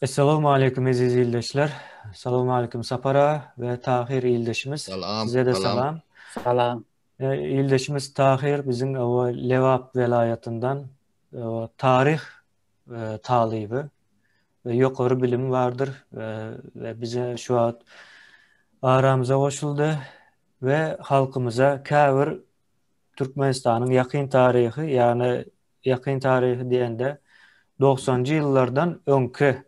Esselamu Aleyküm aziz ildeşler. Selamu Aleyküm Sapara ve Tahir ildeşimiz. Salam, Size de salam. selam. Salam. İldeşimiz Tahir bizim o Levap velayetinden tarih talibi ve yukarı bilim vardır ve bize şu an aramıza koşuldu ve halkımıza Kavir Türkmenistan'ın yakın tarihi yani yakın tarihi diyende 90'cı yıllardan önkü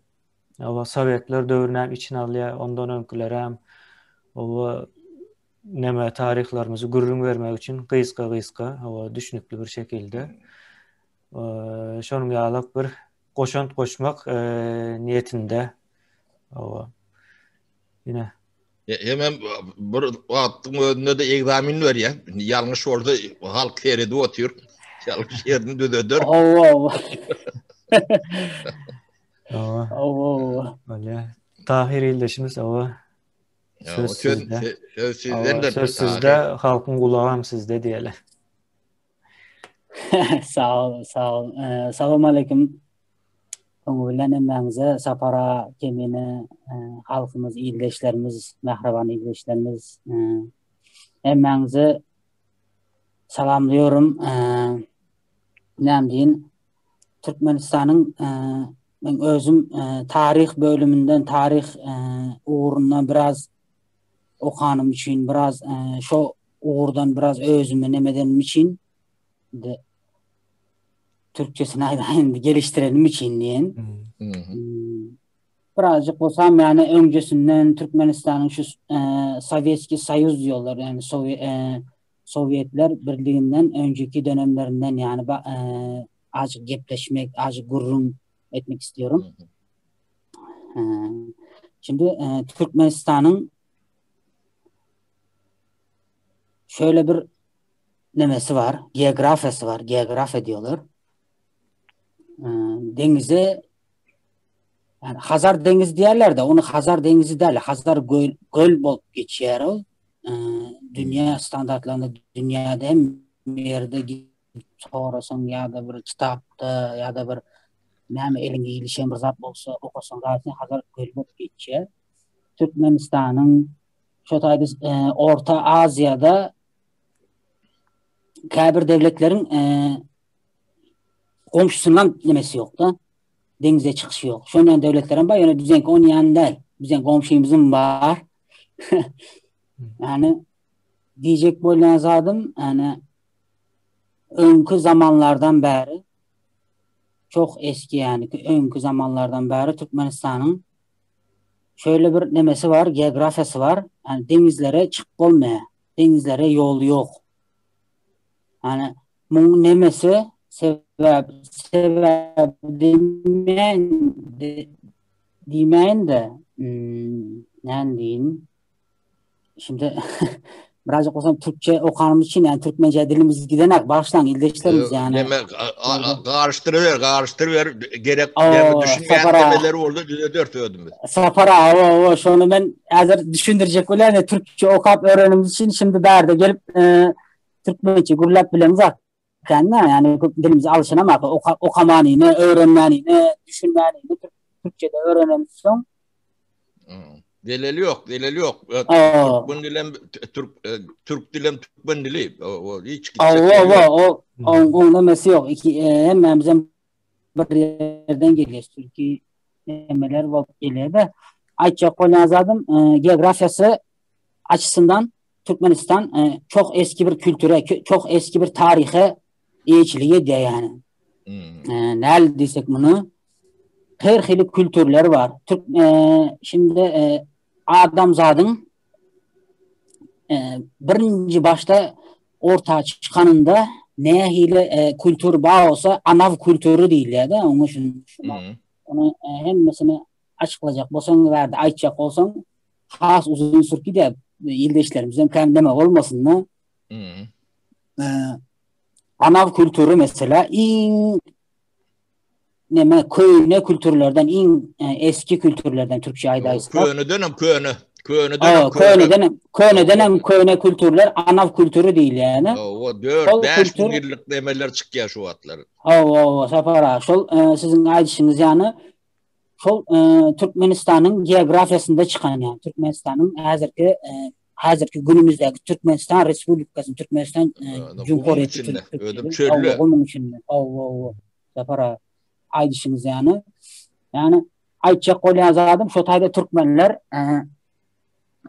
Sovetler dövründen içine alıyor, ondan önküler hem o neme tarihlerimizi gurrun vermek için kıyıska o düşünüklü bir şekilde şonun yalak bir koşant koşmak niyetinde o yine Hemen bir vaktın önünde de egzamin var ya. Yanlış orada halk teredi otuyor. Yanlış yerini düdüdür. Oo. o Oo. öyle Tahir ildeşimiz o Ya, söz o söz, sizde. söz O sizden de söz sizde, Tahir. halkın kulağı sizde diyelim. Sağ ol, sağ ol. Selamun aleyküm. Öňünden emmäňize sapara kemine halkymız, ildeşlerimiz, mähraban ildeşlerimiz emmäňize salamlıyorum. Näme diýin? Türkmenistanyň men özüm tarih bölümünden, tarih uğrundan biraz okanım için, biraz şu uğurdan biraz özümü nemeden için de Türkçesini aynen geliştirelim için diyen. Hı hı. Birazcık olsam yani öncesinden Türkmenistan'ın şu Sovyetski Soyuz diyorlar yani Sovyetler Birliği'nden önceki dönemlerinden yani azıcık gepleşmek, azıcık gururun etmek istiyorum. E, Şimdi Türkmenistan'ın şöyle bir nemesi var, geografyası var, geografya diyorlar. Denize yani Hazar Denizi diyorlar da onu Hazar Denizi değil, Hazar göl bolup geçiyor o. Dünya standartlarında dünyada hem bir yerde sorasan ya da bir kitapta ya da bir näme eline ilişen bir zat bolsa okusan zaten Hazar göl bolup geçiyor. Türkmenistan'ın şu taýda Orta Asya'da käbir devletlerin komşusundan nemesi yok da. Denize çıkışı yok. Şöyle devletlerin var yani düzenki onun yanında bizim komşumuzun var. Yani diyecek böyle zadım yani önkü zamanlardan beri çok eski yani önkü zamanlardan beri Türkmenistan'ın şöyle bir nemesi var, geografyası var. Yani denizlere çıkıp olmaya, denizlere yol yok. Yani bunun nemesi sebep demeyen de ne diyeyim şimdi birazcık olsam Türkçe okanımız için yani Türkmence dilimiz gidenek baştan ildeşlerimiz yani. Neme karıştırıver gerek düşünmeyen Sapara. demeleri orada düdüdür ödüm. Sapara şunu ben hazır düşündürecek öyle yani Türkçe okap öğrenimiz için şimdi berde gelip Türkmence gurlap bilemiz yani dilimize alışınamak okamani ne öğrenmeni ne düşünmeni ne Türkçe'de öğrenemizsin. Delili yok. Türkmen dilem Türk dilem Türkmen dili. O hiç gidecek yok. O nemesi yok. Hemen bizim bir yerden geliyor. Türkiye nemeler var geliyor da ayça konazadım geografyası açısından Türkmenistan çok eski bir kültüre, çok eski bir tarihe eğiçliğe diye yani. Ne desek bunu? Her xili kültürler var. Şimdi adamzadın birinci başta ortaya çıkanında ne hile kültür bağ olsa anav kültürü değil ya da onun için onu hem mesela açıklayacak bolsan verdi aytacak olsan has uzun sürki de ildeşlerimizden hem deme olmasın mı? Anav kültürü mesela köhne kültürlerden eski kültürlerden Türkçe aydaysa. Köhne kültürler anav kültürü değil yani. O 4-5 bin yıllık demeler çıkıyor şu atları. Sapara. Sizin aydışınız yani şol Türkmenistan'ın geografiyasında çıkan yani Türkmenistan'ın hazırki günümüzdeki Türkmenistan Respublikası, Türkmenistan Cumhuriyeti içinde, ödüm Türkiye. çöllü. Bunun içinde. Separa aydışınız yani. Yani aytacak golyazadım şu tayda Türkmenler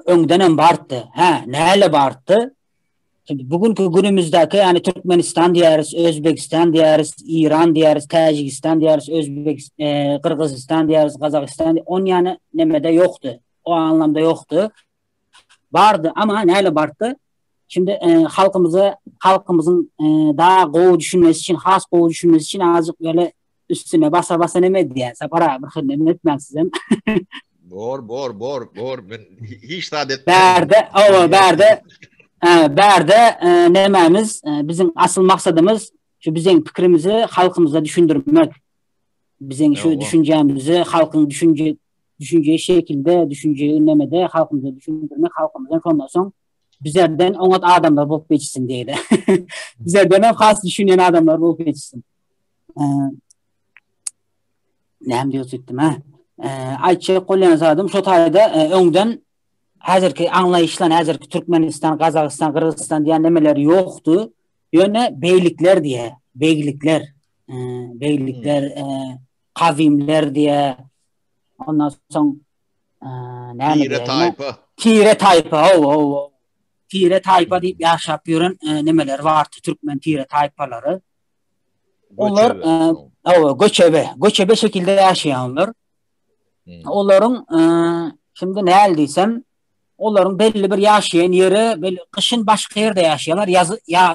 öňden bartdy. Näle bartdy? Şimdi bugünkü günümüzdeki yani Türkmenistan diýeriz, Özbekistan diýeriz, İran diýeriz, Tajikistan diýeriz, Kırgızistan diýeriz, Kazakistan. On yani nemede yoktu. O anlamda yoktu. Vardı ama näle bartdy? Şimdi halkımızın daha gowy düşünmesi için, has gowy düşünmesi için azıcık böyle üstüne basa neme diýär. Sapara bir hırnem etmem sizem. Bor. Ben hiç taat etmem. Berde nememiz bizim asıl maksadımız şu bizim fikrimizi halkımıza düşündürmek. Bizim şu düşüncemizi halkın düşüneceği şekilde, düşünceyi nemede halkımıza düşündürmek, halkımızdan ondan sonra bizlerden onat adamlar bulup geçsin diye de. Bizlerden hep has düşünen adamlar bulup geçsin. Ne diyorsun ha? Ayça kolyanzadım şu tayda öňden hazırki anlayışlan hazırki Türkmenistan, Kazakistan, Kırgızistan diye nemeler yoktu. Yöne beylikler diye, beylikler, kavimler diye. Ondan sonra Tire taypa. Tire taypa deyip yaşap yürün nemeler vardı. Türkmen tire taypaları. Onlar göçebe şekilde yaşayanlar. Onların şimdi ne eldiysem onların belli bir yaşayan yeri belli, kışın başka yerde yaşıyorlar.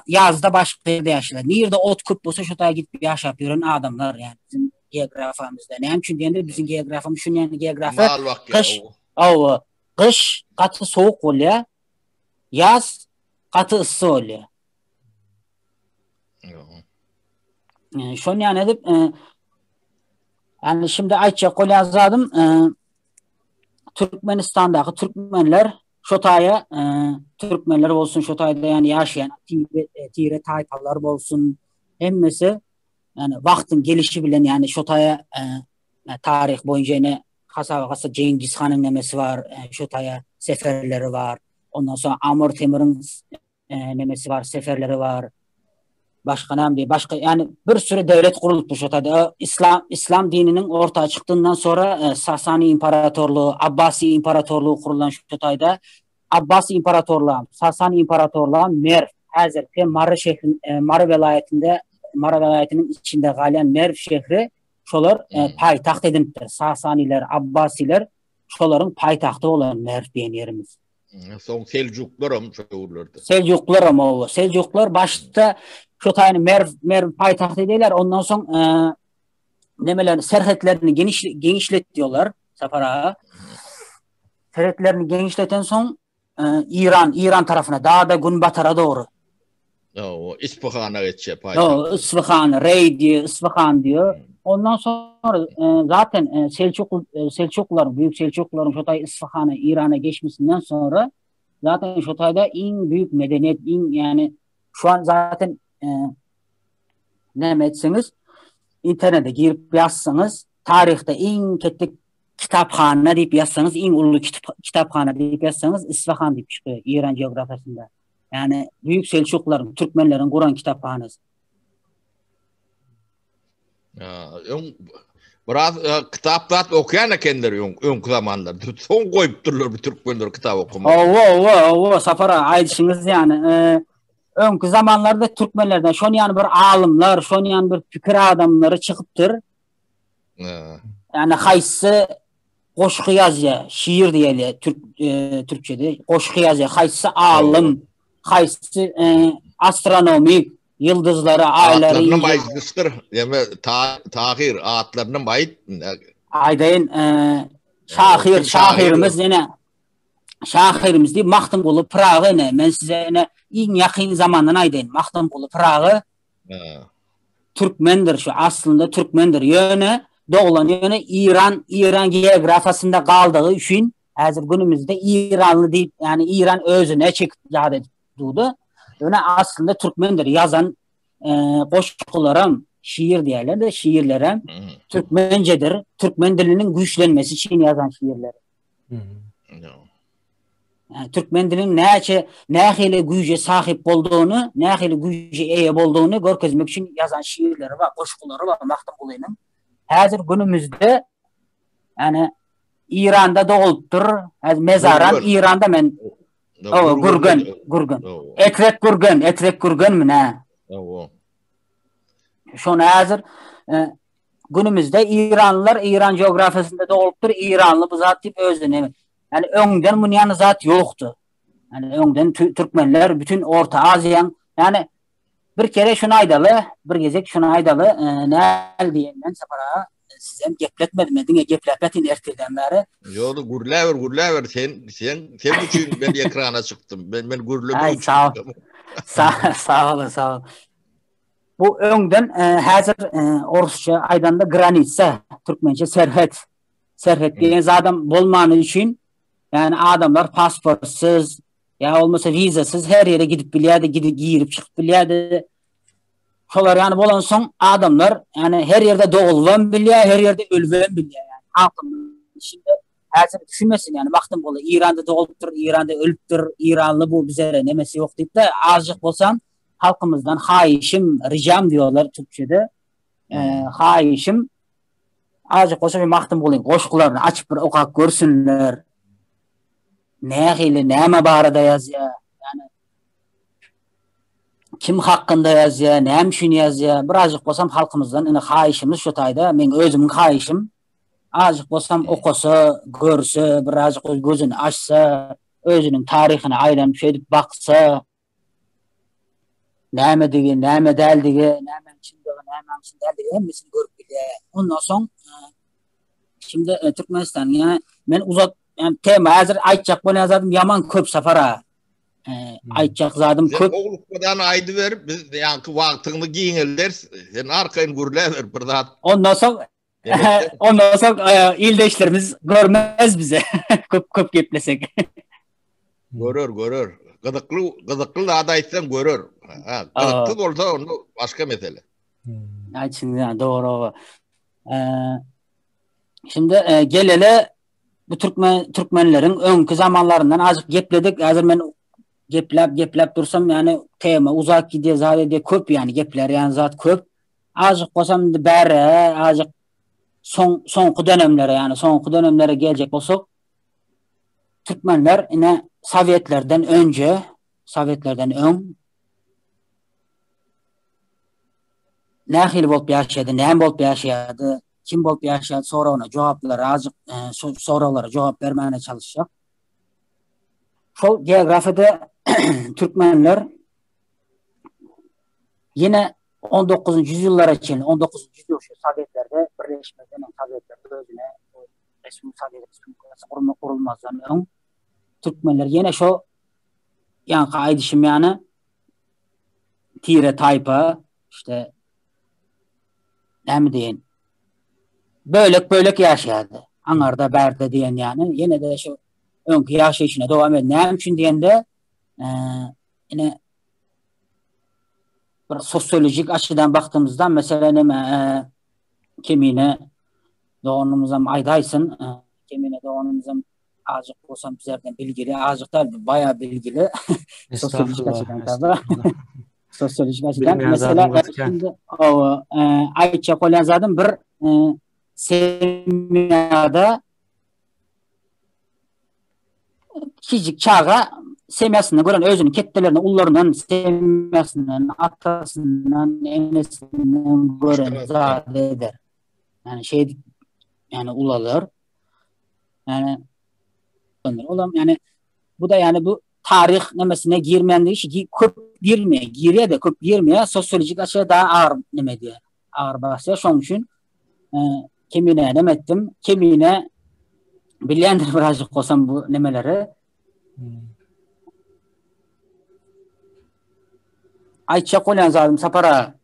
Yazda başka yerde yaşıyorlar. Nerede ot küp olsa şu tarafa gidip yaşap yürün adamlar yani bizim geografimizde. Ne çünkü bizim geografimiz şunun yani geografi kış katı soğuk oluyor. Yaz katı ısı oluyor. Şunu yani edip yani şimdi aytacak golyazadım Türkmenistan'daki Türkmenler şotaya Türkmenler olsun şotayda yani yaşayan tire tayfalar olsun hemmesi yani vaktin gelişi bilen yani şotaya tarih boyunca ne hasa Cengiz Han'ın nemesi var şotaya seferleri var ondan sonra Amr Temur'un nemesi var seferleri var başka yani bir sürü devlet kurulmuş şotayda İslam dininin ortaya çıktığından sonra Sasani İmparatorluğu, Abbasi İmparatorluğu kurulan şotayda Abbasi İmparatorluğu, Sasani İmparatorluğu Merv hazırki Marı velayetinin içinde galen Merv şehri şolar paytaht edilipdir. Sasaniler, Abbasiler şoların paytahtı olan Merv diyen yerimiz. Son Selçuklar Selçuklar başta şotayını Merv paytaht ediyorlar. Ondan sonra nemeler serhetlerini genişlet diyorlar Safara. Serhetlerini genişleten son İran tarafına daha da Günbatar'a doğru. İsfahan'a geçecek. İsfahan, Rey diyor, İsfahan diyor. Ondan sonra zaten Selçukluların, büyük Selçukluların şotay İsfahan'a, İran'a geçmesinden sonra zaten şotayda en büyük medeniyet, yani şu an zaten ne etseniz internete girip yazsanız tarihte en kettik kitapxana deyip yazsanız en ulu kitapxana deyip yazsanız İsfahan deyip çıkıyor İran coğrafyasında. Yani büyük Selçukluların, Türkmenlerin Kur'an kitapxanası. Biraz kitaplar okuyan kendileri ön zamanlar. Son koyup dururlar bir Türkmenler kitap okumak. Safara aydışınız yani. Önkü zamanlarda Türkmenlerden şonu yani bir alımlar, şonu yani bir fikir adamları çıkıptır. Yani haysı koşku yazıyor, şiir diyeli Türkçe'de. Koşku yazıyor, haysı alım, haysı astronomik, yıldızları, ayları. Ağatlarının bayıtkıstır. Yani tahir, ağatlarının bayıt. Aydayın şahirimiz yine. Şahirimiz deyip Mahtumkulu Pırağı ne? Ben size ne en yakın zamandan aydayın. Mahtumkulu Pırağı Türkmendir şu aslında Türkmendir. Yöne doğulan yöne İran geografyasında kaldığı için hazır günümüzde İranlı deyip yani İran özüne çekip durdu. Yöne aslında Türkmendir. Yazan koşkularım şiir diyorlar da şiirlere Hı. Türkmencedir. Türkmen dilinin güçlenmesi için yazan şiirler. Hı. No. Yani Türkmen dilinin ne güce sahip olduğunu, ne güce eye olduğunu görkezmek için yazan şiirleri var, koşkuları var Mahmut Bulay'ın. Hazır günümüzde yani İran'da da oluptur. Mezaran Gurgun. İran'da men No, gurgun. No. Etrek gurgun mu ne? No. Şonu hazır günümüzde İranlılar İran coğrafyasında da oluptur. İranlı bu zat deyip özüne. Yani önden bunun yanı zat yoktu. Yani önden Türkmenler bütün Orta Asya'nın yani bir kere şunu aydalı, bir gezek şunu aydalı. Ne diyeyim ben sapara size gepletmedim. Edine gepletin erteden beri. Yo, gurlever. Sen için ben ekrana çıktım. Ben gurleme Ay, için sağ ol. çıktım. Sağ olun. Bu önden hazır Orusça aydanda granitsa, Türkmençe servet diyen zaten bulmanı için yani adamlar pasportsuz ya olmasa vizasız her yere gidip bilyade giyirip çıkıp bilyade şolar yani bolan son adamlar yani her yerde doğulvan bilya her yerde ölven bilya yani halkın şimdi hazır düşünmesin yani baktım bola İran'da doğuluptur İran'da ölüptür İranlı bu bize nemesi yok deyip de azıcık olsan halkımızdan haişim ricam diyorlar Türkçe'de haişim azıcık olsa bir mahtum bulayım koşkularını açıp bir okak görsünler neme barada yaz ya yani kim hakkında yaz ya ne şunu yaz ya birazcık olsam halkımızdan yani haişimiz şu tayda men özümün haişim azıcık olsam okusa görse birazcık gözünü açsa özünün tarihine aylanıp şey edip baksa neme digi neme deldigi neme içinde neme için deldigi hepsini görüp bile ondan sonra şimdi Türkmenistan yani men uzak yani tema hazır aytacak bunu yazdım yaman köp safara aytacak zadım Sen köp oğlukmadan aydı ver, biz yankı vaktını giyinirler, sen arkayın gurlever bir daha. ondan sonra ildeşlerimiz görmez bize köp geplesek Görür. Gıdıklı da adaysan görür. Gıdıklı olsa onu başka mesele. Şimdi yani doğru. Şimdi gelele bu Türkmenlerin önkü zamanlarından azıcık gepledik. Hazır ben geplep dursam yani tema uzak gidiyor zaten diye köp yani gepler yani zat köp. Azıcık olsam da beri azıcık sonku dönemlere gelecek olsak Türkmenler yine Sovyetlerden ön ne bolup yaşadı, ne bolup yaşadı, kim bolup yaşadı sonra ona cevapları azıcık sorulara cevap vermeye çalışacak. Şu geografide Türkmenler yine 19. yüzyıllar için 19. yüzyıl Sovyetlerde birleşmeden Sovyetlerde özüne resmi Sovyet Respublikası kurulmazdan ön Türkmenler yine şu yani kaydışım yani tire tayfa işte ne mi deyin bölük yaşadı. Anarda berde diyen yani yine de şu önkü yaşayışına devam ediyor. Ne için diyen de yine bir sosyolojik açıdan baktığımızda mesela kimine doğumumuzdan aydaysın kimine doğumumuzdan azıcık olsam bizlerden bilgili azıcık da bayağı bilgili sosyolojik açıdan tabi sosyolojik açıdan mesela şimdi Ayça Kolyazad'ın bir seminerde küçük çağa semiyasını gören özünün kettelerine ullarından semiyasından atasından enesinden gören zat eder. Yani yani ulalar yani olam yani bu da yani bu tarih nemesine girmeyen işi köp girmeye sosyolojik açıdan daha ağır neme diye ağır bahsediyor. Şunun için kimine nemettim kimine bilendir birazcık olsam bu nemeleri Ayça Kolyanzadım sapara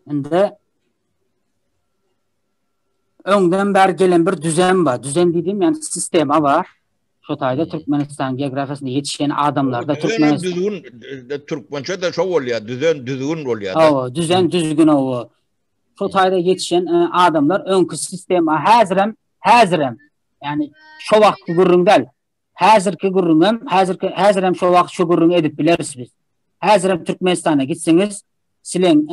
şimdi önden beri gelen bir düzen var. Düzen dediğim yani sistema var. Şu tayda Türkmenistan geografyasında yetişen adamlar da Düzgün Türkmenistan. Türkmençe de çok oluyor. Düzgün oluyor da. O düzen düzgün o. Şu tayda yetişen adamlar önkü sistem hazırem. Yani şu vakti gurrungal. Hazırki gurrungam, hazırem şu vakti şu gurrun edip bileriz biz. Hazırem Türkmenistan'a gitseniz silen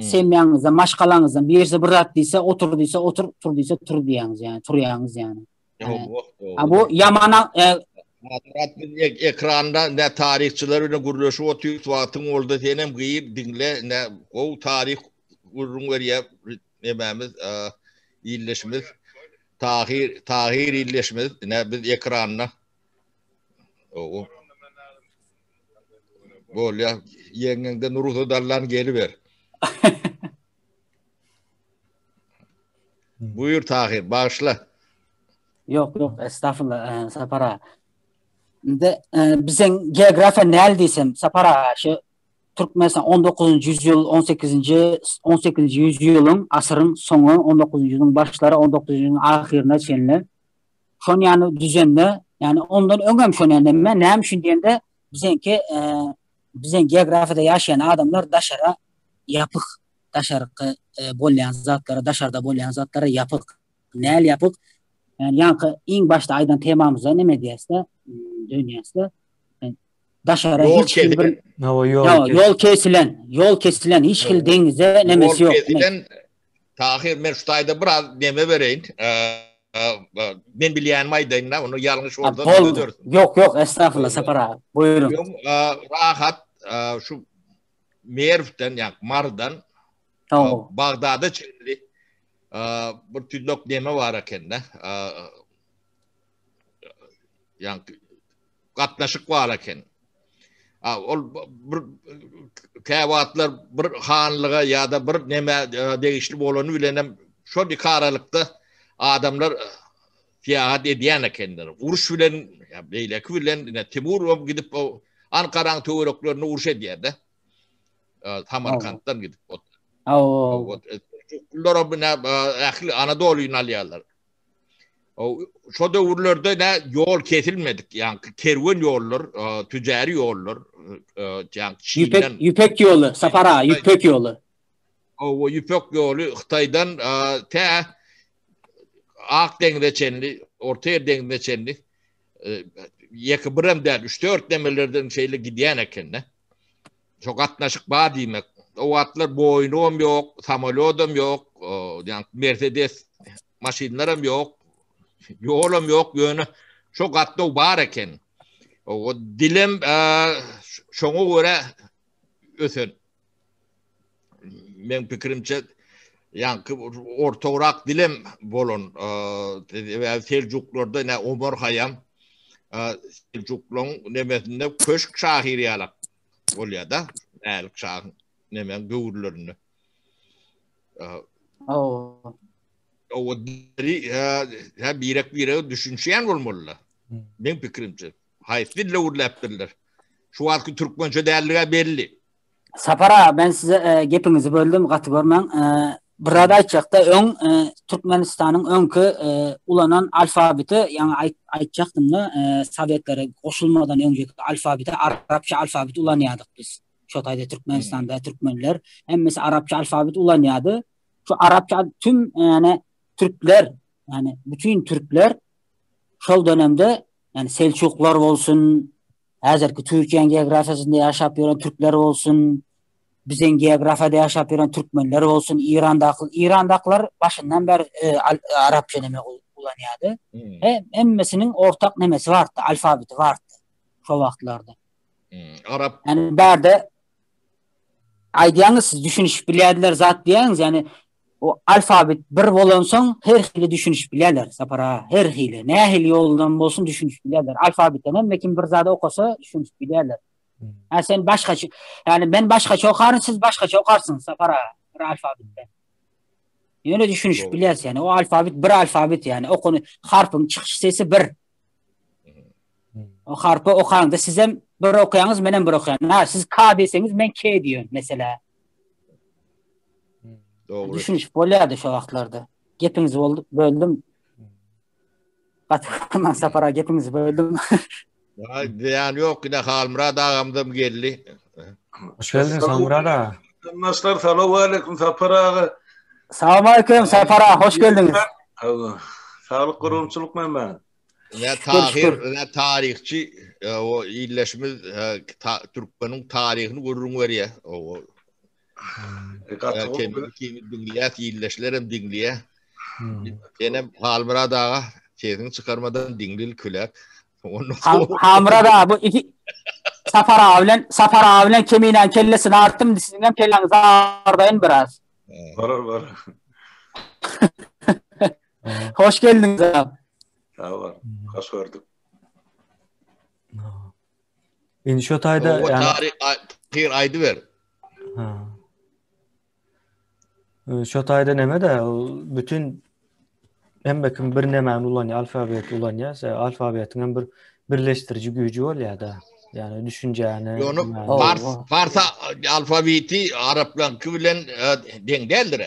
semyanızda, maşkalanızda bir yerse bırak diyse oturduysa otur, turduysa tur diyeniz yani. Turyanız yani. Bu yamana ekranda ne tarihçiler ne guruluşu otuyor vaktin oldu tenem gıyıp dinle ne o tarih gurrun veriye nememiz illeşimiz tahir illeşimiz ne biz ekranına o böyle yengende Nurullah Dallan geliver. Buyur Tahir başla. Yok estağfurullah Sapara. De bizim geografi ne eldiysem Sapara şu Türkmenistan 19. yüzyıl 18. yüzyılın asırın sonu 19. yüzyılın başları 19. yüzyılın ahirine çenli. Şon yani düzenli yani ondan öngem şon yani ne hem şimdiyende bizim geografide yaşayan adamlar daşara yapık daşarıkı bolyan zatları daşarda bolyan zatları yapık. Nel yapık yani yankı in başta aydan temamıza ne medyasında dünyasında daşara hiç bir yol kesilen hiç hil denize nemesi yok. Yol kesilen Tahir Merstay'da biraz deme vereyim. Ben bilen maydayına onu yanlış orada diyorsun. Yok estağfurullah Sapara. Buyurun. Rahat şu Merv'den yani Mar'dan Bağdat'a çıktı. Bir tüllük deme var akende. Yani katlaşık var akende. Bir kevatlar bir hanlığa ya da bir neme değişli olanı bilenem şu dikaralıkta adamlar fiyahat ediyen kendileri. Uruş bilen ya beyleki bilen Timur gidip o Ankara'nın tuğruklarını uruş ediyor da. Samarkand'dan gidip o. Çocuklar buna ahli Anadolu'yu alıyorlar. Şu dövrlerde ne yol kesilmedik yani kervan yollar, tücari yollar, yani Yüpek yolu, Sapara, yüpek yolu. O yüpek yolu Xitay'dan Akdeniz'e çenli, Orta Deniz'e çenli, yakı birim değil, 3-4 demirlerden şeyle gidiyen ekenne. Çok atnaşık bağ demek. O atlar boynum yok, samolodum yok, yani Mercedes maşinlerim yok. Yolum yok yönü çok atlı var eken. O dilim şonu göre ösün. Ben fikrimce yani ortoğrak dilim bolun ve Selçuklularda ne Ömer Hayyam Selçuklu'nun nemesinde köşk şahiriyalık oluyor da elk şah nemen gövürlerini. O birek düşünşen olmalı. Ben fikrimce. Hayfidle urlaptırlar. Şu anki Türkmençe değerliğe belli. Sapara ben size gepinizi böldüm katı görmem. Burada açacakta Türkmenistan'ın önkü ulanan alfabeti yani açacaktım da Sovyetlere koşulmadan önceki alfabeti Arapça alfabeti ulanıyorduk biz. Şotayda Türkmenistan'da Türkmenler hem mesela Arapça alfabeti ulanıyordu. Şu Arapça tüm yani Türkler yani bütün Türkler şu dönemde yani Selçuklular olsun, hazırki Türkiye'nin geografyasında yaşap yören Türkler olsun, bizim geografyada yaşap yören Türkmenler olsun, İran'dakiler başından beri Arapça neme kullanıyordu. Emmesinin ortak nemesi vardı, alfabeti vardı şu vakitlarda. Arap. Yani berde aydiyanız siz düşünüş bilirdiler zat diyeniz yani o alfabet bir bolan son her hili düşünüş bilirler Sapara her hili ne hili yoldan olsun düşünüş bilirler alfabetten hem kim bir zada okusa düşünüş bilirler. Yani sen başka yani ben başka okarım siz başka okarsınız Sapara bir alfabetten. Öyle düşünüş bilirler yani o alfabet bir alfabet yani o konu harfın çıkış sesi bir. O harfı okarım da size bir okuyanız benim bir okuyan. Ha siz K deseniz ben K diyorum mesela. Doğru. Düşünüş böyleydi şu vaxtlarda. Gepinizi böldüm. Batman Sapara gepinizi böldüm. Yani yok yine Halmurad ağamdım geldi. Hoş geldin Samurad ağa. Naslar selamu aleyküm Sapar ağa. Selamun aleyküm Sapara, hoş geldiniz. Allah. Sağlık kurumçuluk ben. Ne şükür. ne tarihçi o iyileşimiz Türkmen'in tarihini görürüm var ya. O kimi dinleyet iyileşlerim dinleye. Yine Halmurad ağa şeyini çıkarmadan dinlil külek. Hamurad ağa bu iki Sapara bilen kemiyle kellesini arttım, sizden kellenizi ağırdayın biraz. Var. Hoş geldiniz abi. Sağ ol. Hoş gördük. İnşaat ayda O yani tarih aydı ver. şot ayda neme de bütün hem bakın bir nemen ulanıyor, alfabet ulanıyor. Alfabetin bir birleştirici gücü ol ya da. Yani düşünceni. Onu Fars alfabeti Araplarınki bilen denk değildir.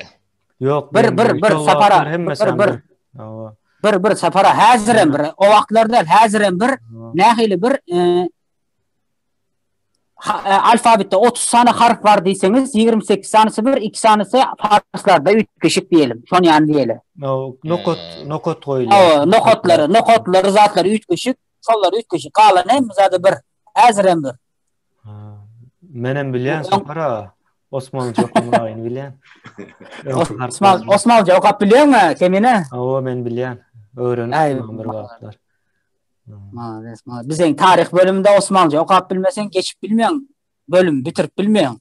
Yok. Bir Sapara. Bir Sapara hazırım bir. O vaktlarda hazırım bir. Nahili bir alfabette 30 tane harf var diyseniz 28 tanesi bir, 2 tanesi Farslarda 3 kişi diyelim. Şunu yani diyelim. Nokot koyuyor. Nokotları zatları 3 kişi, solları 3 kişi. Kalan hem zaten bir. Hazırım bir. Menem bilen Sapara. Osmanlıca okumayın bilen. Osmanlıca okuyup biliyor musun kemine? O men bilen. Öğrenip bir vaatlar. Bizden tarih bölümünde Osmanlıca okuyup bilmesen geçip bilmiyorsun. Bölüm bitirip bilmiyorsun.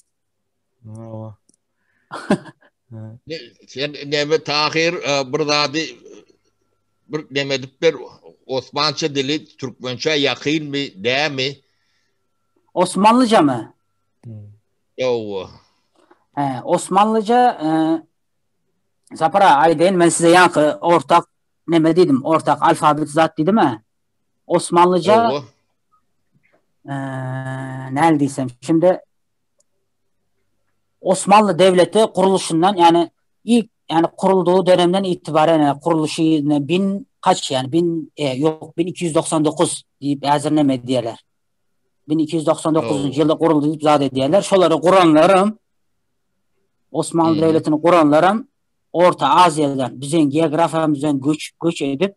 Sen neme tahir burdadi bir demedipler Osmanlıca dili Türkmençe yakın mı değil mi? Osmanlıca mı? Yo. Osmanlıca Sapara aydeyin ben size yankı ortak neme dedim? Ortak alfabet zat dedim mi? Osmanlıca neredeysem şimdi Osmanlı Devleti kuruluşundan yani ilk yani kurulduğu dönemden itibaren yani kuruluşu yani 1299 deyip hazırlama diyorlar. 1299. Yılda kuruldu deyip zade diyorlar. Şoları kuranlarım Osmanlı Devleti'ni kuranlarım Orta Asya'dan bizim geografyamızdan göç edip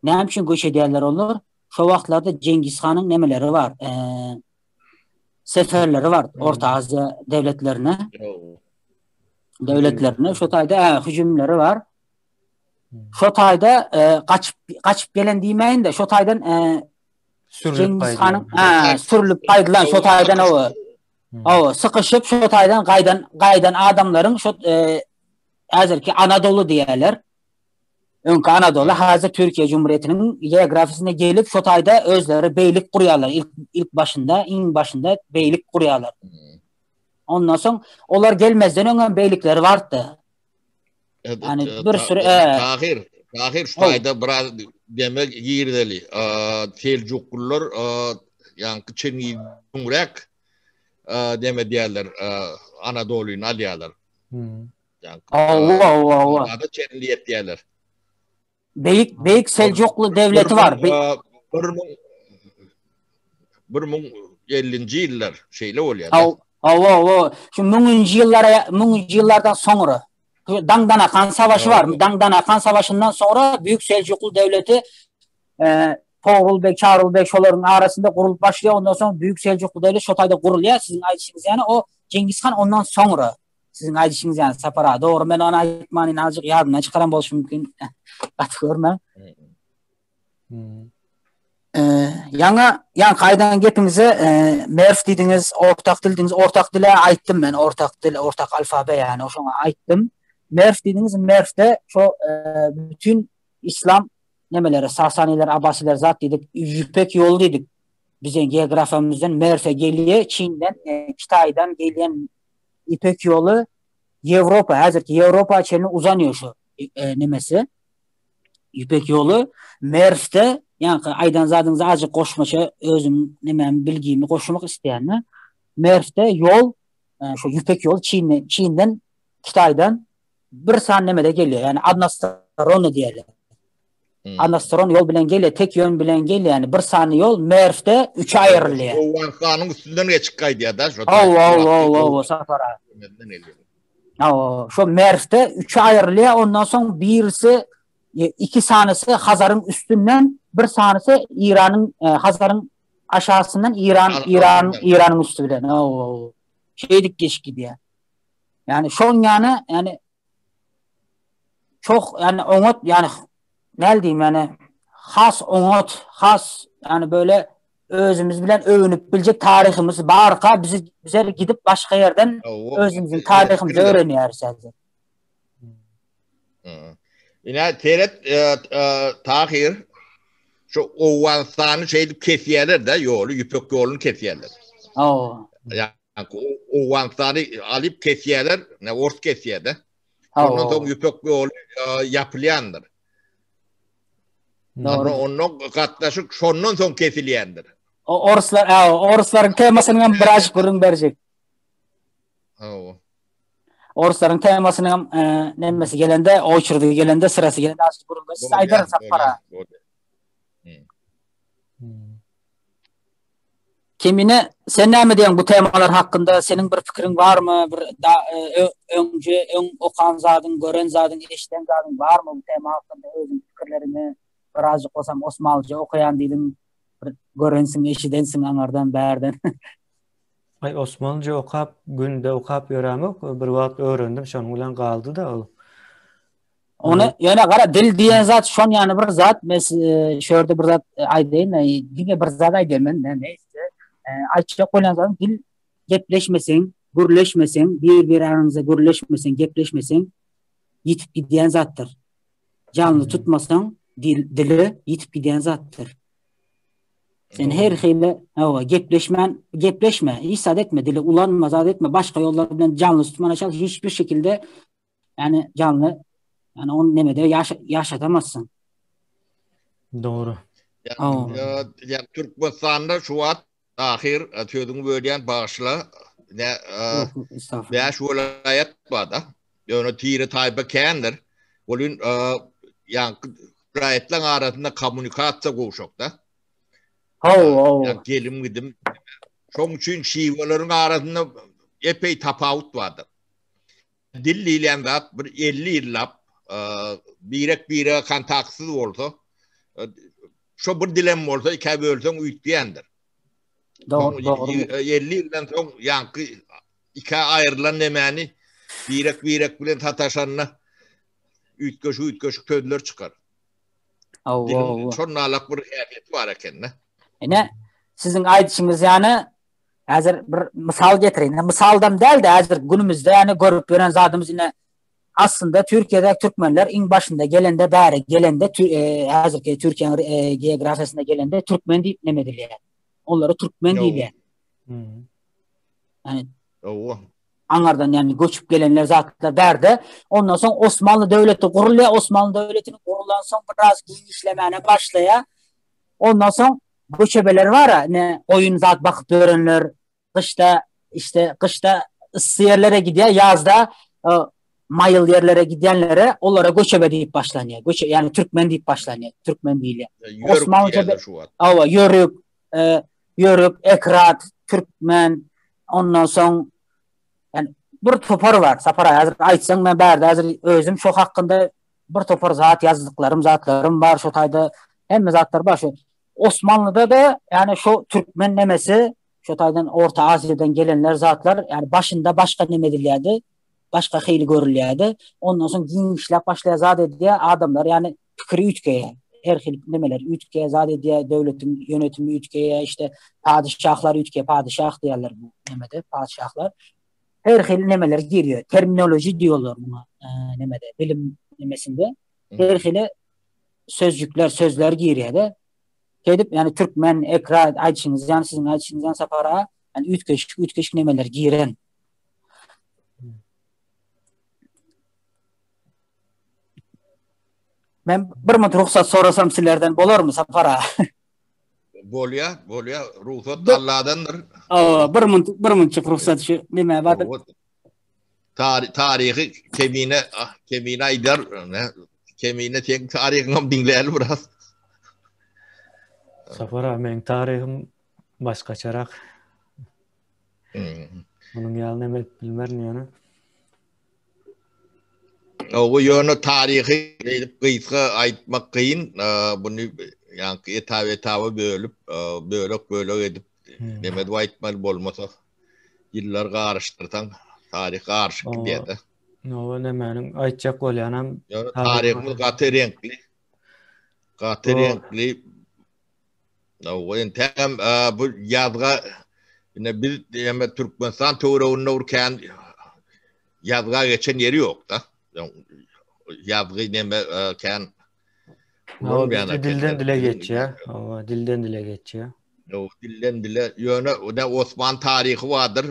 ne için göç ediyorlar olur? Şu vakitlarda Cengiz Han'ın nemeleri var. Seferleri var Orta Asya devletlerine. Şu tayda hücumları var. Şu tayda kaçıp gelen demeyin de şu taydan Cengiz Han'ın sürülüp kaydılan şu taydan o sıkışıp şu taydan kaydan adamların şu hazırki Anadolu diyorlar. Önkü Anadolu hazır Türkiye Cumhuriyeti'nin geografisine gelip şu tayda özleri beylik kuruyorlar. İlk başında beylik kuruyorlar. Ondan sonra onlar gelmezden önce beylikleri vardı. Yani bir sürü Tahir şu tayda biraz demek girdeli. Selçuklular yankı Çin'i Cumhuriyet deme diyorlar Anadolu'yu alıyorlar. Allah. Adı Çinliyet diyorlar. Beylik Selçuklu devleti var. 1050. yıllar şeyle oluyor. Şu 1000. yıllardan sonra Dangdana Kan Savaşı var. Dangdana Kan Savaşı'ndan sonra Büyük Selçuklu Devleti Toğrul Bey, Çağrul Bey şoların arasında kurulup başlıyor. Ondan sonra Büyük Selçuklu Devleti Şotay'da kuruluyor. Sizin ayetişiniz yani o Cengiz Han ondan sonra sizin ayetişiniz yani Sapara. Doğru ben ona ayetmanın azıcık yardımına çıkaran boluşum mümkün. Katılırım. Yan kaydan gepinize merf dediniz, ortak dil dediniz. Ortak dile ayttım ben. Ortak dil, ortak alfabe yani. O şuna ayttım. Merf dediniz. Merf'te şu bütün İslam nemeleri, Sasaniler, Abbasiler zat dedik. İpek yolu dedik. Bizim geografimizden Merf'e geliyor. Çin'den, Kitay'dan gelen İpek yolu Avrupa, hazırki Avrupa çeline uzanıyor şu nemesi. İpek yolu Merf'te yani aydan zadınıza azıcık koşmaça özüm nemem bilgimi koşmak isteyenler Merf'te yol şu İpek yolu Çin'den Kitay'dan bir saniye nemede geliyor. Yani Adnastaronu diyelim. Anastron yol bilen gele, tek yön bilen gele yani bir saniye yol merfte 3 ayrılıyor. O vansanın üstünden geçik kaydı ya da. O Safara. Şu merfte 3 ayrılıyor. Ondan sonra birisi 2 saniyesi Hazar'ın üstünden, bir saniyesi İran'ın Hazar'ın aşağısından İran'ın üstü bilen. Şeydik geç gidiyor. Yani şon yani çok yani onot yani ne diyeyim yani onot yani böyle özümüz bilen övünüp bilecek tarihimiz barka bize gidip başka yerden özümüzün tarihimizi öğreniyoruz zaten. Yine teret tahir şu Ovansan'ı kesiyorlar da yolu, yüpek yolunu kesiyorlar. Yani Ovansan'ı alıp kesiyorlar, ors kesiyorlar. Ondan sonra yüpek yolu yapılayandır. Onun katlaşık sonundan sonra kesiliyendir. Orsların temasının biraz kurun verecek. Orsların temasının nemmesi gelende, oçurdu gelende, sırası gelende az kurulda. Siz aydarın Safara. Kimine sen ne mi diyorsun bu temalar hakkında? Senin bir fikrin var mı? Önce okan zadın, gören zadın, eşten zadın var mı bu tema hakkında? Özün fikirlerini birazcık olsam Osmanlıca okuyan değilim. Görensin, eşidensin anardan, bärden. Ay Osmanlıca okap, günde okap öğrenmek bir vakt öğrendim. Şonun bilen kaldı da o. Onu yani kara dil diyen zat şon yani bir zat şöyle bir zat aydeyin dine bir zat aydeyin neyse açıkça koyan zat dil gepleşmesin, gürleşmesin, bir aranızda gürleşmesin, gepleşmesin yitip gidiyen zattır. Canlı tutmasan dili yitip gidiyen zattır. Sen her şeyle gepleşme, isat etme, dili ulanma, zat etme, başka yollardan canlı tutmana çalış, hiçbir şekilde yani canlı yani onu nemede yaşatamazsın. Doğru. Yani Türkmenistan'da şu an ahir atıyordun böyleyen bağışla veya şu olayet var da yani tiri tayba kendir. Onun yani gayetler arasında kommunikasyon koşukta. Yani gelim gidim. Şunun için şivelerin arasında epey tafavut vardır. Dilliyle zat bir 50 yıllap birek kontaksız olsa şu bir dilem olsa iki bölsen ütleyendir. Doğru. 50 yıldan sonra yankı iki ayrılan nemeni birek bilen tataşanına ütköşü ködüler çıkar. Dilin sonra alak bir heyet var ekenne. Ne? Sizin aytışınız yani hazır bir misal getirin. Misaldan değil de hazır günümüzde yani görüp gören zatımız yine aslında Türkiye'de Türkmenler in başında gelende hazır ki Türkiye'nin geografyasında gelende Türkmen deyip nemediler. Onları Türkmen değil yani. Anlardan yani göçüp gelenler zatlar derdi. Ondan sonra Osmanlı Devleti kuruluyor. Osmanlı Devleti'nin kurulan sonra biraz genişlemeye başlaya. Ondan sonra göçebeler var ya ne oyun zat bakıp görenler kışta ısı yerlere gidiyor, yazda mayıl yerlere gidenlere onlara göçebe deyip başlanıyor. Yani Türkmen deyip başlanıyor. Türkmen değil. Osmanlıca Yörük, Ekrat, Türkmen ondan sonra yani bir topar var. Safara hazır aytsan ben bärde hazır özüm şu hakkında bir topar zatlarım var şu tayda hem zatlar var şu Osmanlı'da da yani şu Türkmen nemesi şu taydan Orta Asya'dan gelenler zatlar yani başında başka nemediliydi. Başka heyli görülüyordu. Ondan sonra genişlep başlaya zat diye adamlar yani fikri üçgeye her hil nemeler üçgeye zat diye devletin yönetimi üçgeye işte padişahlar üçgeye padişah diyorlar bu nemede padişahlar. Her hil nemeler giriyor. Terminoloji diyorlar buna nemede bilim nemesinde. Her hili sözler giriyor da. Kedip yani Türkmen, Ekra aytışınız yani sizin aytışınızdan Safara yani ütkeşik nemeler giren. Ben bir mut ruhsat sorasam sizlerden bolar mı Safara? Bolya ruhsat Allah'dandır. Bir mut ruhsat şu neme var? Tarihi kemine idar kemiğine tek tarihini dinleyelim biraz. Safara men tarihim başkaçarak. Onun ýalyny emek bilmerin ýöne. O yönü tarihi kıysa aytmak kıyın. Bunu yani etaba bölük edip demet aytmaly bolmasa yıllar garıştırtan tarih garışık diýdi. No nemäniň aýtjak bolýanam Yani tarihimiz gaty renkli. O entem bu yazga yine bir diyeme Türkmenistan töwereginde urken yazga geçen yeri yok da. Yazgı neme kan bizde dilden dile geçýär. Dilden dile geçýär. O dilden dile yöne o da Osman tarihi vardır.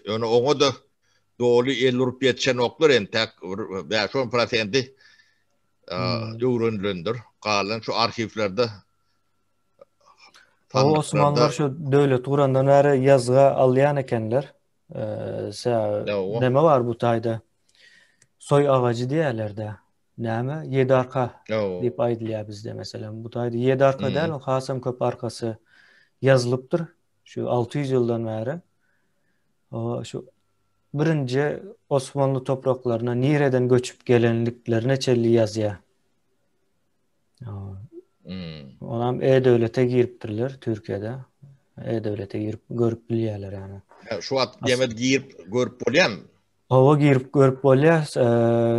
Yöne onu da doğru elurup yetişen oklar entek 5-10% öğrenilendür. Kalan şu arşivlerde Osmanlılar şu döwlet gurandan bäri yazga alýan ekenler. Neme var bu taýda? Soy ağacı diýerler-de. Näme? Yedarka diýip aýdylýar bizde mesela. Bu taýda Yedarka däl, Hasam Köp arkası yazılıpdyr. Şu 600 ýyldan bäri. Şu birinci Osmanlı topraklaryna nireden göçüp gelenliklerine çelli ýazýar. Onam E-Devlet'e giripdirler Türkiye'de. E-Devlet'e girip görüp bilýärler yani. Şu wagt demet girip görüp bolýan. Hawa girip görüp bolýar.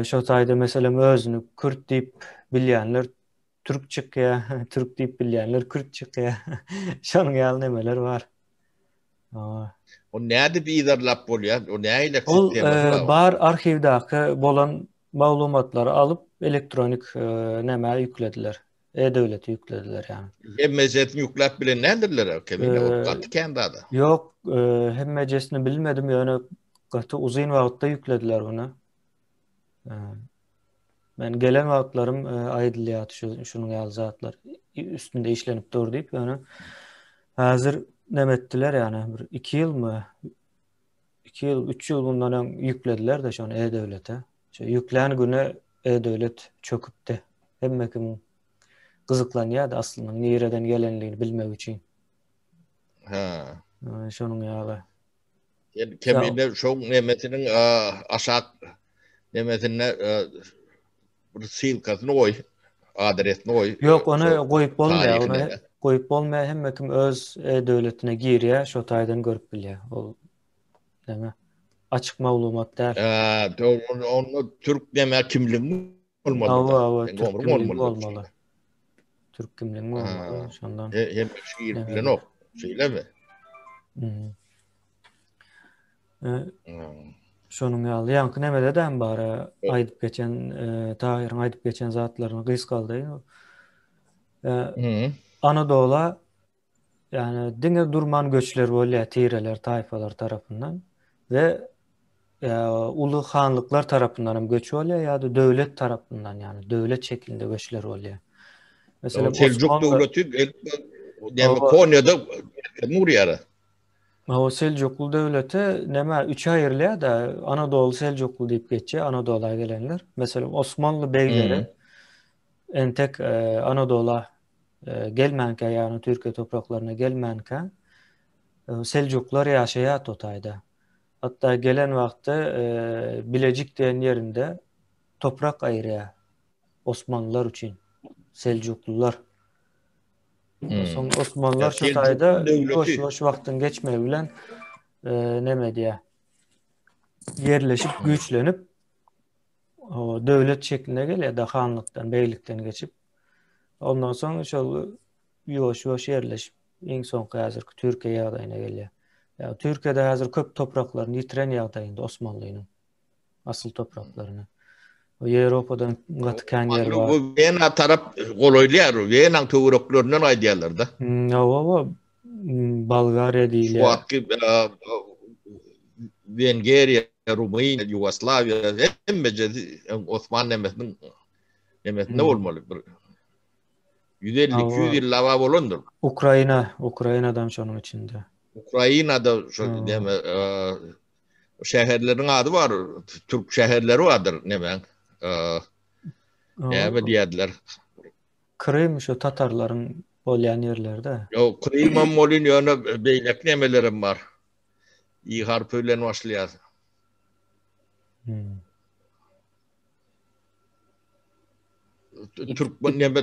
Şo taýda meselem özüni Kürt diýip bilýänler Türk çykýar, Türk diýip bilýänler Kürt çykýar. Şonuň ýaly nemeler bar. O näde biderlap bolýar? O näýle Ol sistema bar arhivdäki bolan maglumatlary alıp elektronik neme ýüklediler. E-Devlet'e yüklediler yani. Hem mezetini yüklep bilen nedirler? Katı kendi adı. Yok, hem mecesini bilmedim yani katı uzun vaqtda yüklediler onu. Ben gelen wagtlarym aýdylýar şunun ýaly zatlar üstünde işlenip dur diýip yani hazır nemetdiler yani 2 ýyl mı 2 ýyl 3 ýyl bundan öň yüklediler de şonu E-Devlet'e. Şu yüklän güne E-Devlet çöküpdi. Hemme kim gızıklanýar da aslında nereden gelenligini bilmek üçin. Şonuň ýaly. Kemine şoň nemetiniň aşak nemetine bir silkasyny goý, adresini goý. Yok, onu goýup bolmaýar, onu goýup bolmaýar, hemme kim öz E-Devletine girýär, şo taýdan görüp bilýär. Ol näme? Açyk maglumat däl. Onu Türk neme kimliği olmalı. Türk kimliği olmalı. Türk kimliği olmalı. Şondan. Hem şiir bilen ok. Söyleme. Şonuň ýaly ýanky nemede däm bar aýdyp geçen Tahiryň aýdyp geçen zatlaryny gysgaldy. Anadolu'a yani diňe durman göçler bolýar, tireler, taýfalar tarapyndan ve ulu hanlyklar tarapyndan hem göç bolýar ýa-da döwlet tarapyndan yani döwlet şeklinde göçler bolýar. Mesela Seljuk döwleti Konya'da Muriyara. O Seljuklu döwleti näme 3 aýrylýar da Anadolu Seljuklu diýip geçýär, Anadolu'ya gelenler. Mesela Osmanlı beyleri entek Anadolu'ya gelmänkä ýa-ni Türkiýe topraklaryna gelmänkä Seljuklar ýaşaýar o taýda. Hatta gelen wagtda Bilecik diýen ýerinde toprak aýrýar Osmanlılar üçin. Seljuklular. Soň Osmanlılar şu taýda ýoş wagtyň geçmegi bilen neme diýär? Yerleşip güýçlenip o döwlet şeklinde gelýär da hanlykdan, beýlikden geçip ondan soň şol ýoş yerleşip iň soňky häzirki Türkiýe ýagdaýyna gelýär. Ya Türkiýede häzir köp topraklaryny ýitiren ýagdaýynda Osmanlynyň asıl topraklaryny. O Ýewropadan gatykän ýer bar. Bu Wiener tarap goloýlar, Wiener töwereklerinden aýdýarlar da. Bulgaria diýilýär. Wagtky Wengeriýa, Rumynia, Ýugoslavia hemme Osman nemesinde bolmaly. 150-200 ýyl bolandyr. Ukraina'dan şonuň içinde. Ukraina'da şu deme şäherleriň ady bar, Türk şäherleri vardır nemen. Näme diýdiler? Krym şu Tatarların bolýan ýerlerde. Yo, Krymam molin ýöne beýlek nemelerim bar. İyi harp ölen başlaýar.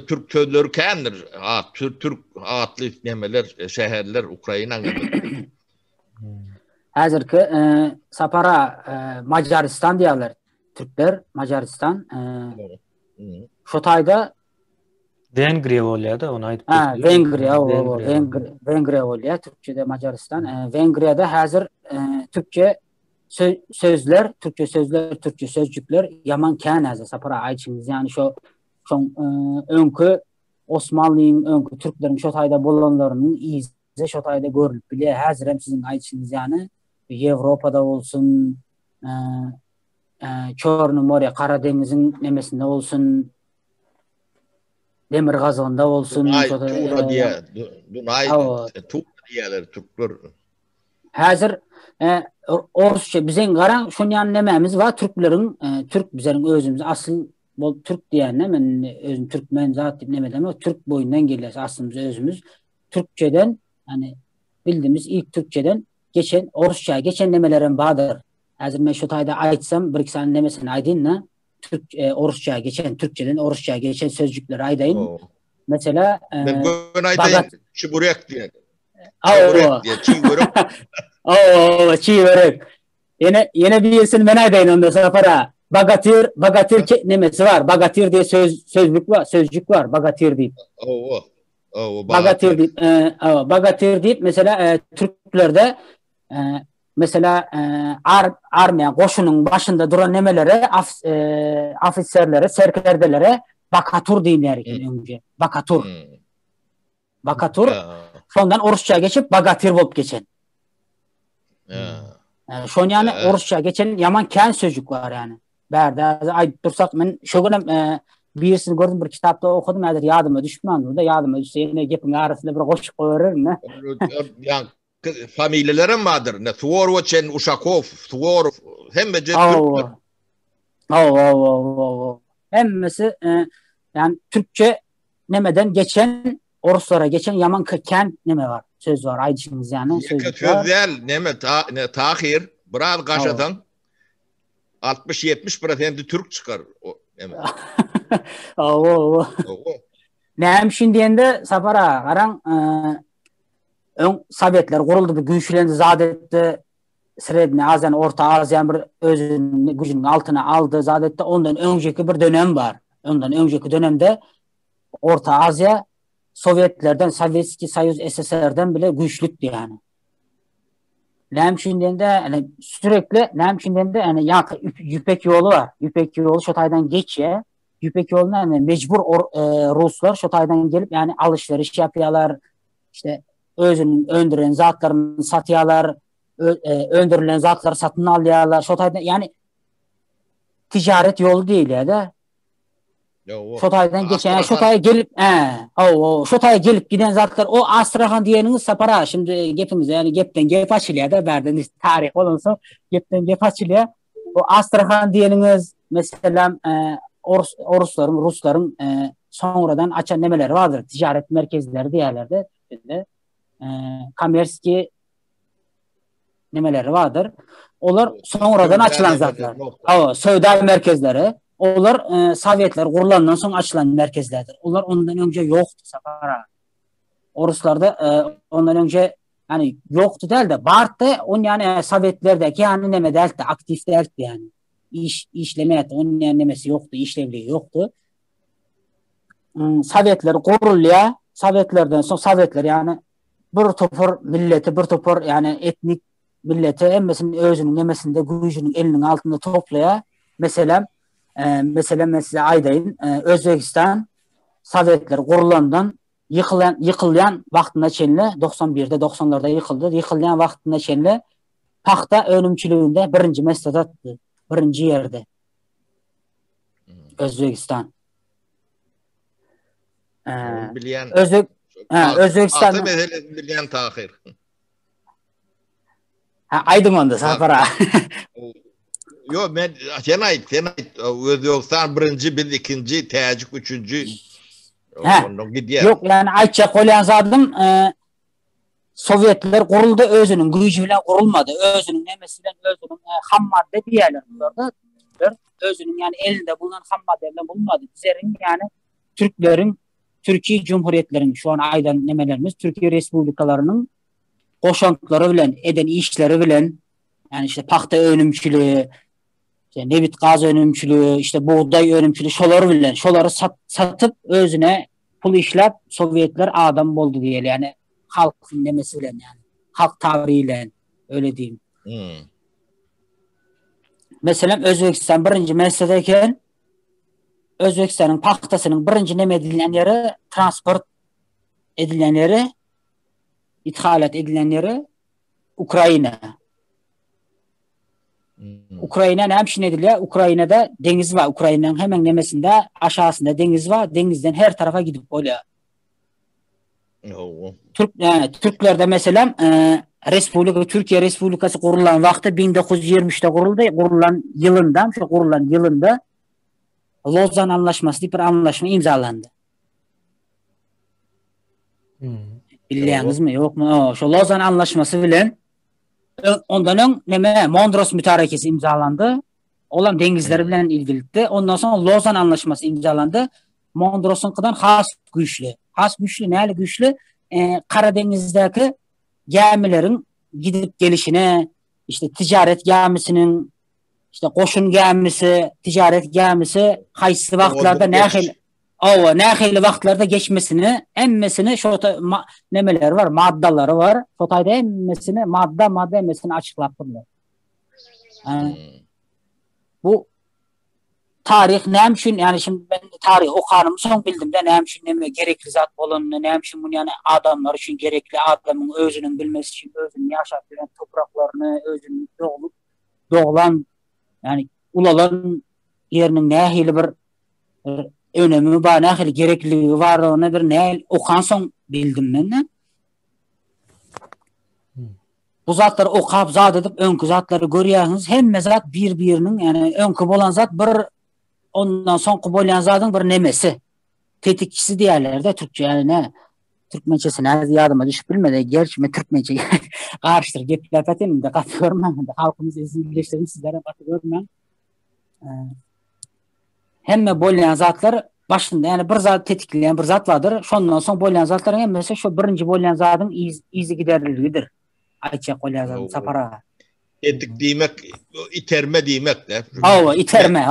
Türk sözleri kendir. Türk atlı nemeler, şehirler, Ukrayna'nın. Häzirki sapara Macaristan diýerler. Türkler Macaristan. Şu taýda Vengriya bolýar da, onu aýdyp Vengriya bolýar. Türkçede Macaristan. Vengriyada häzir Türkçe sözler, Türkçe sözcükler yaman kän häzir sapara aýçyňyz. Yani şu öňkü Osmanlyň, öňkü Türklerin şu taýda bolanlarynyň izi şu taýda görülüp bilýär. Häzir hem siziň aýçyňyz yani Ýewropada bolsun, Çorny Moria, Kara Deniziň nemesinde bolsun, demir gazygynda bolsun, Dunay Türkler. Häzir Orsça bizeň garaň şonýan nememiz bar, türkleriň Türk bizeriň özümüz asyl bol Türk diýende men özüm türkmen zat diýip neme demem, Türk boýundan gelýär aslymyz özümüz. Türkçeden hani bildiğimiz ilk Türkçeden geçen Orsça geçen nemelerim bardır. Häzir men şu taýda aýtsam, bir iki sany nemesini aýdyn, Türk Orsça geçen Türkçeden Orsça geçen sözcükleri aýdyn. Mesela ben aýdyn çiburek diýen. Çiburek. Yine birisini men aýdyn onda sapara. Bagatir nemesi var. Bagatir diye sözcük var. Bagatir diýip. Bagatir diýip mesela Türklerde mesela armiya goşunyň başynda duran nemelere ofitserlere, serkerdelere bakatur diýilýär eken öňce. Bakatur. Şondan Orsça geçip bagatir bolup geçen. Şon yani Orsça geçen yaman kän sözcük var yani. Berde aýdyp dursak men şu günem birisini gördüm, bir kitapda okudum, häzir ýadyma düşmän. Da ýadyma düşse ýene gepiň arasynda bir goşuk goýarym. Yani familielerim vardır. Ne Suvorovçen, Uşakov, Suvorov, hemme Türkler. Hemmesi yani Türkçe nemeden geçen, Oruslara geçen yaman kän neme var. Söz var, aýdyşyňyz yani. Sözler neme tahir, biraz gaşadan 60-70% Türk çıkar o neme. Näme şindende sapara garaň Sovetler guruldy, bir güýçlendi, zat etdi. Sredni Aziýany, Orta Aziýany bir özüniň güýjüniň altyna aldy, zat etdi. Ondan öňjeki bir dönem bar. Ondan öňjeki dönemde Orta Aziýa Sovetlerden, Sowetski Soýuz SSR'den bile güýçlükdi yani. Näme şindende yani sürekli näme şindende yani Ýüpek ýolu var. Ýüpek ýolu şu taýdan geçýär. Ýüpek ýoluna yani mecbur Ruslar şu taýdan gelip yani alışveriş ýapýarlar. İşte özünün öndüren zatlaryny satýarlar, öndürilen zatlary satyn alýarlar. Şu taýdan yani ticaret ýolu diýilýär-de. Şu taýdan geçen, şu taýa gelip, şu taýa gelip giden zatlar, o Astrahan diýeniňiz sapara, şimdi gepiňiz yani gepden gep açylýar-da, berden tarih bolansa gepden gep açylýar. O Astrahan diýeniňiz meselem Ruslaryň sonradan açan nemeleri vardır, ticaret merkezleri diýerler-de. Kamerski nemeleri vardır. Olar sonradan açılan zatlar. Söwda merkezleri. Olar Sovetler gurulandan soň açılan merkezlerdir. Olar ondan önce yoktu sapara. Oruslarda ondan önce yani yoktu değil de bardı. On yani Sovetlerdeki yani neme deldi, aktif deldi yani. İşlemeydi. Onun yani nemesi yoktu, işlevliği yoktu. Sovetler gurulýar. Sovetlerden soň Sovetler yani bir topur milleti, bir topur yani etnik milleti emmesinin özünün nemesinde güýjünün elinin altında toplaýar. Mesela size aýdayyn, Özbekistan Sovetler gurulandan yıkılýan wagtyna çenle 91'de 90'larda yıkıldı. Yıkılýan wagtyna çenle paxta önümçülüğünde birinci meslet atdy. Birinci ýerde. Özbekistan. Özbekistan bilýän tahir. Aydın onda sapara. Yo men sen ait Özbekistan birinci, biz ikinci, Tacik üçüncü. He. Onu gidiyor. Yok yani aytça koyan zadım Sovyetler kuruldu, özünün gücü bilen kurulmadı. Özünün nemesi bilen, özünün ham madde diyeler bunlarda. Özünün yani elinde bulunan ham madde bilen bulunmadı. Bizlerin yani Türklerin, Türkiye Cumhuriyetlerin şu an aydan nemelerimiz Türkiye Respublikalarının koşantıları bilen, eden işleri bilen, yani işte paxta önümçülüğü, işte nebit gaz önümçülüğü, işte buğday önümçülüğü, şoları bilen, şoları satıp özüne pul işlep Sovyetler adam oldu diye yani halkın demesi bilen yani. Halk tavriyle öyle diyeyim. Mesela Özbekistan birinci mesledeyken Özbekistan'ın paxtasının birinci neme edilen yeri transport edilen yeri ithalat edilen yeri Ukrayna. Ukrayna ne hemşin ediliyor? Ukrayna'da deniz var. Ukrayna'nın hemen nemesinde aşağısında deniz var. Denizden her tarafa gidip oluyor. Türklerde mesela Türkiye Respublikası kurulan vakti 1923'te kuruldu. Kurulan yılında Lozan Anlaşması diye bir anlaşma imzalandı. Biliyorsunuz mu? Yok mu? Şu Lozan Anlaşması bilen ondan neme Mondros Mütarekesi imzalandı. Olan denizleri bilen ilgililikte. Ondan sonra Lozan Anlaşması imzalandı. Mondros'un kadar has güçlü. Has güçlü ne güçlü? Karadeniz'deki gemilerin gidip gelişine, işte ticaret gemisinin, işte koşun gemisi, ticaret gemisi haysi vakitlarda ne vakitlarda geçmesini, emmesini nemeler var, maddaları var. Şotayda emmesini, madde emmesini açıklattırlar. Bu tarih neymişin yani şimdi ben tarih okanım son bildim de neymişin neme gerekli zat olanını neymişin bunu yani adamlar için gerekli adamın özünün bilmesi için özünün yaşap veren topraklarını özünün doğulan yani ulalan yerinin nehili bir önemi var nehili gerekliliği var ona bir ne okan son bildim ben ne bu zatları okap zat edip önkü zatları görüyorsunuz hem zat birbirinin yani önkü olan zat bir ondan son kubolyan zatın bir nemesi. Tetikçisi diğerlerde Türkçe yani ne? Türkmençesine yardıma düşüp bilmedi. Gerçi mi Türkmençe karıştır. Gepler patayım da katıyorum ben. Halkımız izin birleştirin sizlere katıyorum ben. Hem bolyan zatlar başında yani bir zat tetikleyen bir zat vardır. Şondan son bolyan zatların hem mesela şu birinci bolyan zatın izi giderliliğidir. Ayça bolyan zatın sapara. Tetik iterme demek de. İterme.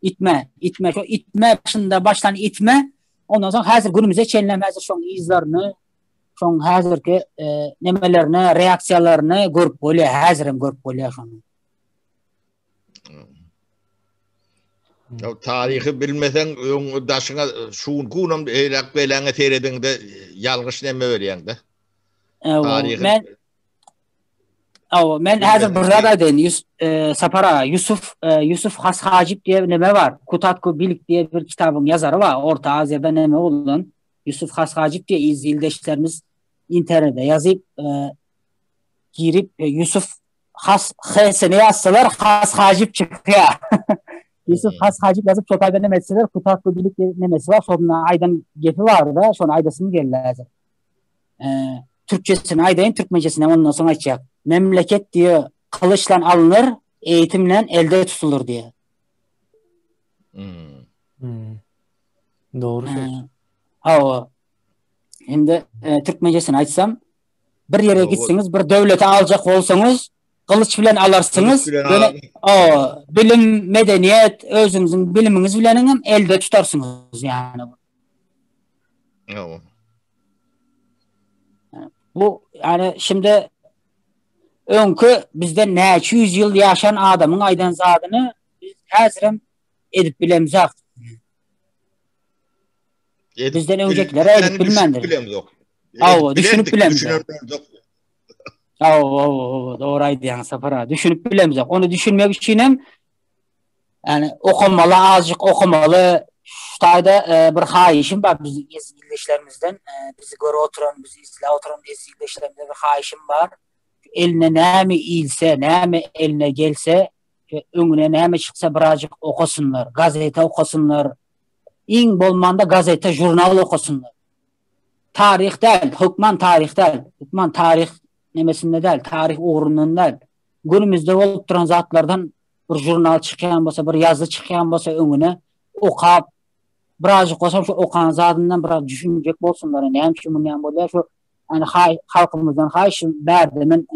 İtme. Şu itme baştan itme. Ondan sonra hazır günümüze çenilen hazır şu izlerini, şu hazırki nemelerini, reaksiyalarını görüp oluyor. Hazırım görüp oluyor şunu. Ya tarihi bilmesen daşına şuun kunam eylak belana seyredin de yalgış neme veriyen de. Tarihi Men hazır burada deyin Sapara Yusuf Has Hacip diye neme var. Kutatku Bilik diye bir kitabın yazarı var. Orta Asya'da neme olan Yusuf Has Hacip diye izleyicilerimiz internette yazıp girip Yusuf Has H'sini yazsalar Has Hacip çıkıyor. Yusuf Has Hacip yazıp Çotay'da nemesiler Kutatku Bilik diye nemesi var. Sonra aydan gepi var da sonra aydasını gelirler. Türkçesini aydayın Türkmencesine ondan sonra açacak. Memleket diyor kılıçla alınır, eğitimle elde tutulur diye. Doğru söz. Şimdi Türkmencesini açsam bir yere gitsiniz, bir devlete alacak olsanız kılıç bilen alarsınız. Bilim, medeniyet, özünüzün biliminiz bilen elde tutarsınız yani. Bu yani şimdi önkü bizde ne 200 yıl yaşayan adamın aydan zadını biz hazırım edip bilemizak. Bizden öncekilere edip bilmendir. Düşünüp bilemizak. Doğraydı yani Safara. Düşünüp bilemizak. Onu düşünmek için yani okumalı, azıcık okumalı. Şutayda bir haişim var bizim izleyicilerimizden. Bizi göre oturan, bizi izle oturan izleyicilerimizden bir haişim var. Eline ne mi ilse, ne mi eline gelse Öňüne näme çyksa birazjyk okasunlar, gazete okasunlar. İň bolmanda gazete, jurnal okusunlar. Tarih däl, hukman tarih däl. Hukman tarih nemesinde däl, tarih ugrundan däl. Günümizde bolup duran zatlardan bir jurnal çykýan bolsa, bir ýazy çykýan bolsa öňüne okap, birazjyk gosam şu okan zadyndan biraz düşünjek bolsunlar. Näme şu näme bolýar şu yani halkymyzdan haýşym bärde men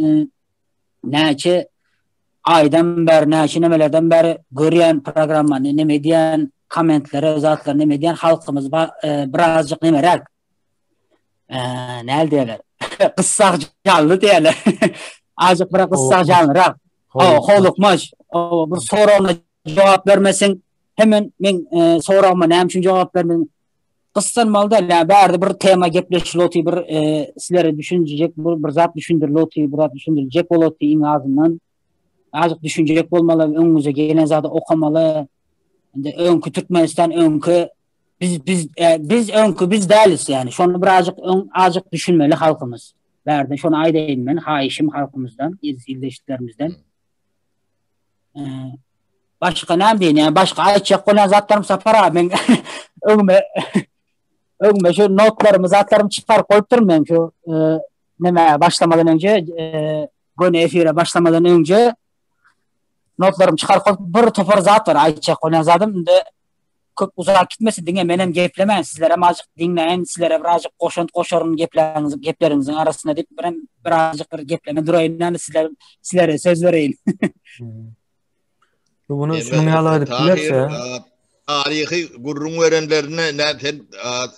näçe aydan beri, näçe nemelerden beri görýän programma, neme diýen kommentlere, zatlar neme diýen halkymyz birazjyk nemerek näl diýerler? Kıssak canlı diýerler. Azıcık bir kıssak canlırak. Holukmaş. Bir soragyna jogap bermesiň hemen men soragyma näme üçin jogap bermedin? Kıssanmaly däl, bärde bir tema gepleşilýär, bir sizlere düşünjek, bir zat düşündirilýär, bir zat düşündirijek bolýar iň azyndan. Azıcık düşünjek bolmaly, öňüňize gelen zady okamaly. Indi öňkü Türkmenistan öňkü biz öňkü biz däliz yani. Şonu birazjyk düşünmeli halkymız. Bärde şonu aýdaýyn men haýşym halkymyzdan, izleýişlerimizden. Başga näme diýen? Yani başga aýtjak bolan zatlarym sapara men öňme şu notlarymı, zatlarymı çykaryp goýup durmam şu neme başlamadan önce göne efire başlamadan önce notlarym çykaryp bir topar zat var aýtjak bolan zatym indi köp uzak gitmesin diňe menem geplemän sizlere mazık dinleýän sizlere birazjyk goşaryn gepleriňiziň arasynda dip birazjyk bir gepleme duraýyn sizlere söz bereýin. Bunu şunu ýaly ediplerse tarihi gurrun örenlerine näten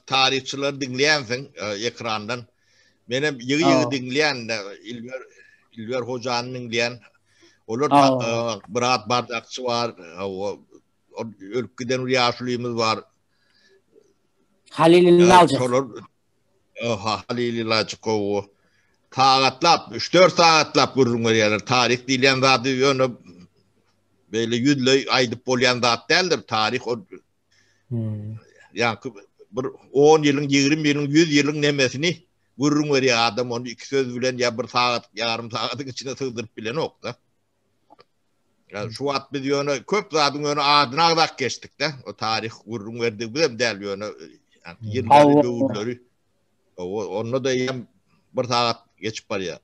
tarihçiler dinleýänsiň ekrandan menem ýygy dinleýän İlber Hojany dinleýän olar Murat Bardakçy var, ölüp giden ýaşlymyz var. Halil Nalcık. Halil Nalcık tağatlap 3-4 saatlap gurrun örenler tarih diýen zady ýöne böyle yüzle aydıp bolyan zat däldir tarih o. Yani bir 10 ýylyň, 20 ýylyň, 100 ýylyň nemesini gurrun öýär adam onu iki söz bilen ya bir saat, yarım saatyň içine sığdyryp bilen ok da. Yani şu wagt biz ýöne köp zadyň ýöne adyna agdak geçdik de. O tarih gurrun öýärdi bilen däl ýöne yani ýyllar döwürleri. Onu da ýem bir saat geçip barýar.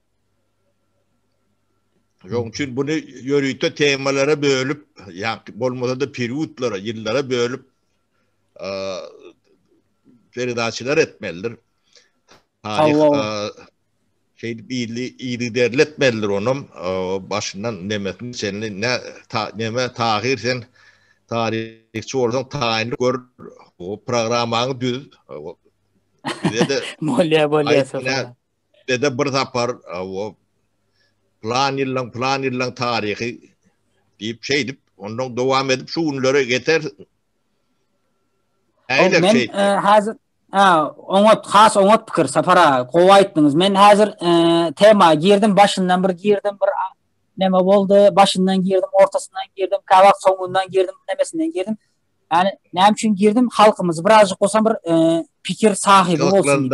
Şoň üçin bunu ýörüýte temalara bölüp, yani bolmasa da periodlara, ýyllara bölüp peridaçylar etmelidir. Tarih iyili derletmelidir onun başından nemesini sen neme tahir sen tarihçi olsan taýinli gör o programmaňy düz bolýa de bir tapar o plan ýyllaň tarihi diýip şeýdip ondan dowam edip şu günlere geter. Men hazır oňat pikir sapara gowy aýtdyňyz. Men hazır tema girdim, başyndan bir girdim, bir neme boldy, başyndan girdim, ortasyndan girdim, kabak soňundan girdim, nemesinden girdim. Yani näme üçin girdim? Halkymyz birazjyk bolsam bir pikir sahibi bolsun.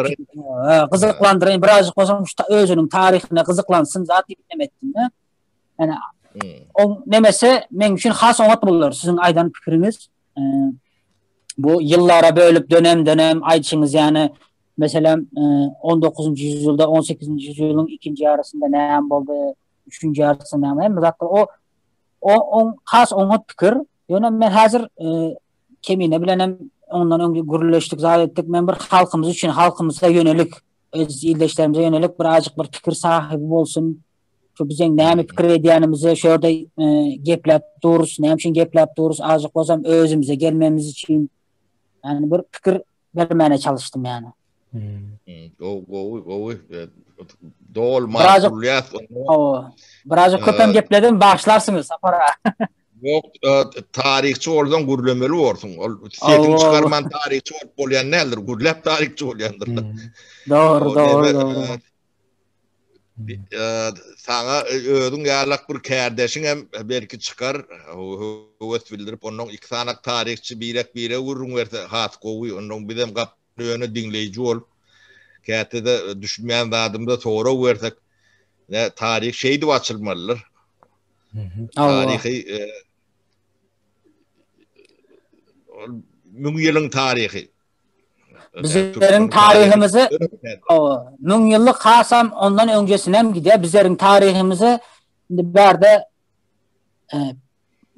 Gyzyklandyryn, birazjyk bolsam özüniň tarihine gyzyklansyn zat diýip nemetdim de. Yani o nemese men üçin has oňat bolar. Siziň aýdan pikiriňiz. Bu yıllara bölüp dönem aýtşyňyz yani mesela 19-njy ýüzyylda 18-nji ýüzylyň ikinji ýarysynda näme boldy, 3-nji ýarysynda näme zaten o has oňat pikir. Ýöne men hazır kemine bilenem ondan öňe gürleşdik zat etdik. Men bir halkymyz üçin halkymyza ýönelik öz ildeşlerimize ýönelik birazjyk bir pikir sahibi bolsun. Şu bizeň näme pikir edýänimizi şurada geplep durus, näme üçin geplep durus, azık bolsam özümize gelmemiz için yani bir pikir bermäne çalışdym yani. Dol mas'uliyet. Birazjyk köpem gepledim, başlarsınız sapara. Yok tarihçi oradan gürlemeli olsun. Setin çıkarman tarihçi olup bolyan nädir? Gürlep tarihçi bolyandır. Doğru. Sana ödün ýarlak bir kärdeşiň hem belki çıkar öwet bildirip onun iki sanak tarihçi bire urun verse hat gowy onun bizem gap ýöne dinleýiji bolup kätede düşünmeýän zadymda sonra versek ne tarih şeýdi açylmalylar. Tarihi mün yılın tarihi. Bizlerin tarihimizi mün yıllık hasam ondan öncesinem gidiyor. Bizlerin tarihimizi berde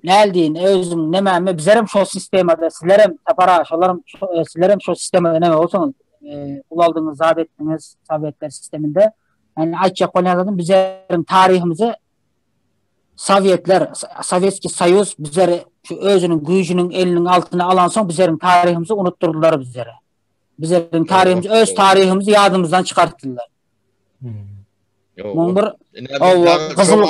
neldiğin özüm nememe bizlerim şu sistemde sizlerim tapara şolarım sizlerim şu sistemde neme olsanız ulaldığınız zabettiniz Sovyetler sisteminde yani açık konulardan bizlerin tarihimizi Sovyetler Sovyetski Soyuz bizleri şu özünün gücünün elinin altına alan son bizlerin tarihimizi unutturdular bizlere. Bizlerin tarihimizi öz tarihimizi yadımızdan çıkarttılar. Mumbur kızıl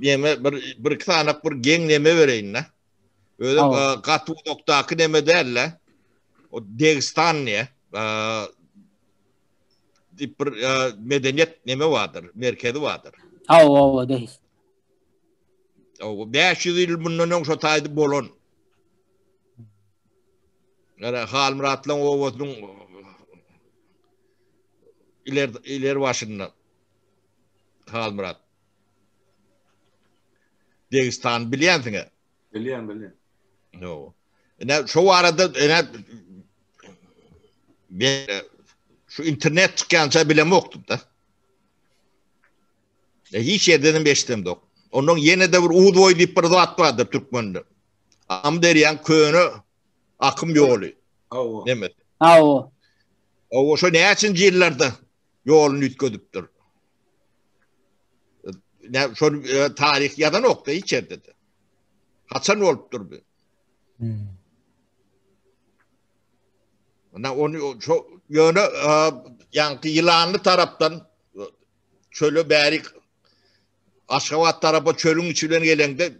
yeme bir tane bir gen neme vereyin la. Öyle katı noktaki neme derler. O Dağıstan ne? Bir medeniyet neme vardır, merkezi vardır. Değil. O 500 yıl bundan önce şotaydı bolon. Yani Halmurat'la Oğuz'un ileri başında Halmurat. Dağıstan biliyorsun ya? Biliyorum. No. Şu arada şu internet çıkanca bile yoktu da. Hiç yerden beştim de. Onun yine de bir Uğudvoy deyip bir zat vardır Türkmen'de. Amderiyan köyünü akım yolu. Demek. O şu ne için yıllarda yolunu yutkoduptur. Şu tarih ya da nokta hiç yerde de. Hasan oluptur bu. Onu çok yönü yankı yılanlı taraftan çölü beri Aşgabat tarafa çölün içinden gelende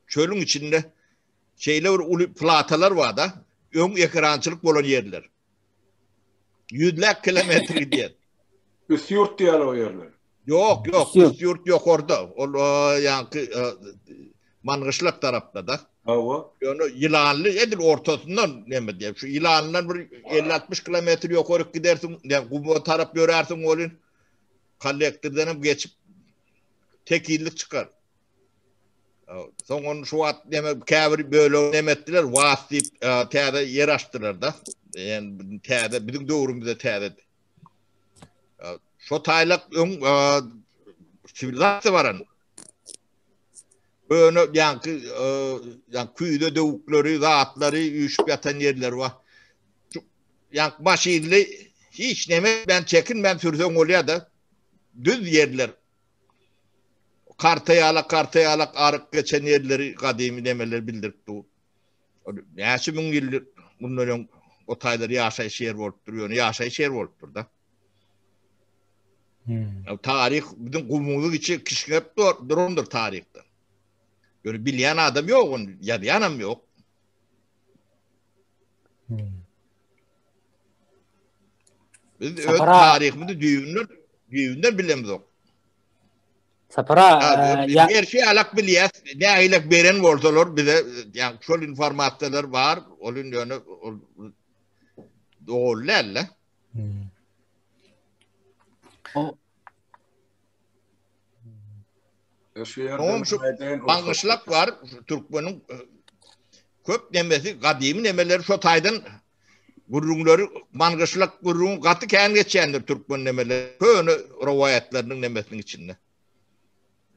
çölün içinde şeyler platalar var da ön ekrançılık olan yerler. Yüzler kilometre diye. Üst yurt diye o yerler. Yok üst yurt yok orada. O yankı Mangışlak tarafta da. Yani yılanlı edir ortasından ne diye. Şu yılandan bir 50-60 kilometre yukarı gidersin. Yani bu taraf görersin olun. Kallektörden geçip tek illik çıkar. Son şu at kavri böyle demettiler. Vaat deyip teyde yer açtılar da. Yani teyde bizim doğrumuzda teyde. Şu taylak sivilizasyon varan. Böyle yani kuyuda dövükleri, rahatları, üşüp yatan yerler var. Yani maşinli hiç neme ben çekin ben sürsem oluyor da düz yerler. Kartayalak arık geçen yerleri kadimi demeler bildirdi. Neyse bunun yıldır bunların o tayları yaşayış yer olup duruyor. Yaşayış yer olup durdu. Tarih bütün kumuluk içi kişi hep durumdur tarihte. Yani bilen adam yok, yadayanam yok. Biz tarihimizi düğünden bilemiyoruz. Sapara her şey alak biliyaz. Ne aylak beren ortalar bize yani şol informasyonlar var. Onun yani doğrularla. Mangışlak var. Türkmen'in köp nemesi, kadimi nemeleri şu taydan gurrunları, mangışlak gurrun katı kendi geçendir Türkmen nemeleri. Köyünü rivayetlerinin nemesinin içinde.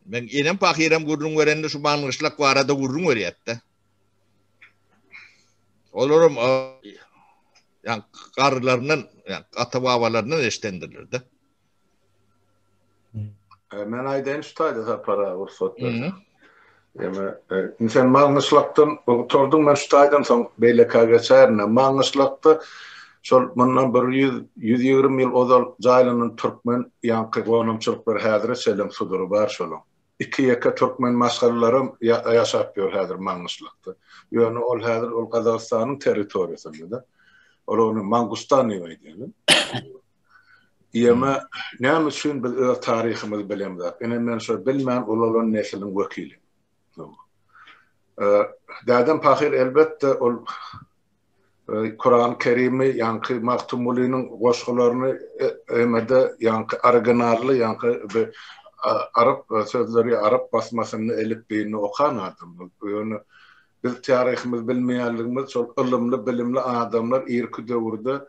Ben inen pakirem gurrun verende şu mangışlak var da gurrun veriyette. Olurum yani karılarının, yani atı babalarının eşlendirilirdi. Men aydan şutaydı da para ursatlar. İnsan mağnışlaktan oturdum men şutaydan son beyleka geçerine mağnışlakta şol bundan bir 120 yıl ozal jaylanın Türkmen yankı gonumçılık bir häzire selam suduru bar şolun. İki yaka Türkmen maşgallarım yaşap yor häzir mağnışlakta. Yani ol häzir ol Kazakistan'ın territoriyasında. Onu Mangustan diyelim. Yema ne için biz tarihimiz bilemez. Ben şu bilmem olan neslin vekili. Dadan pahir elbette ol Kur'an-ı Kerim'i yankı Maktumuli'nin goşgularını emede yankı argınarlı yankı Arap sözleri Arap basmasını elipbiini okan adam. Yani biz tarihimiz bilmeýänligimiz şol ılımly bilimli adamlar irki döwürde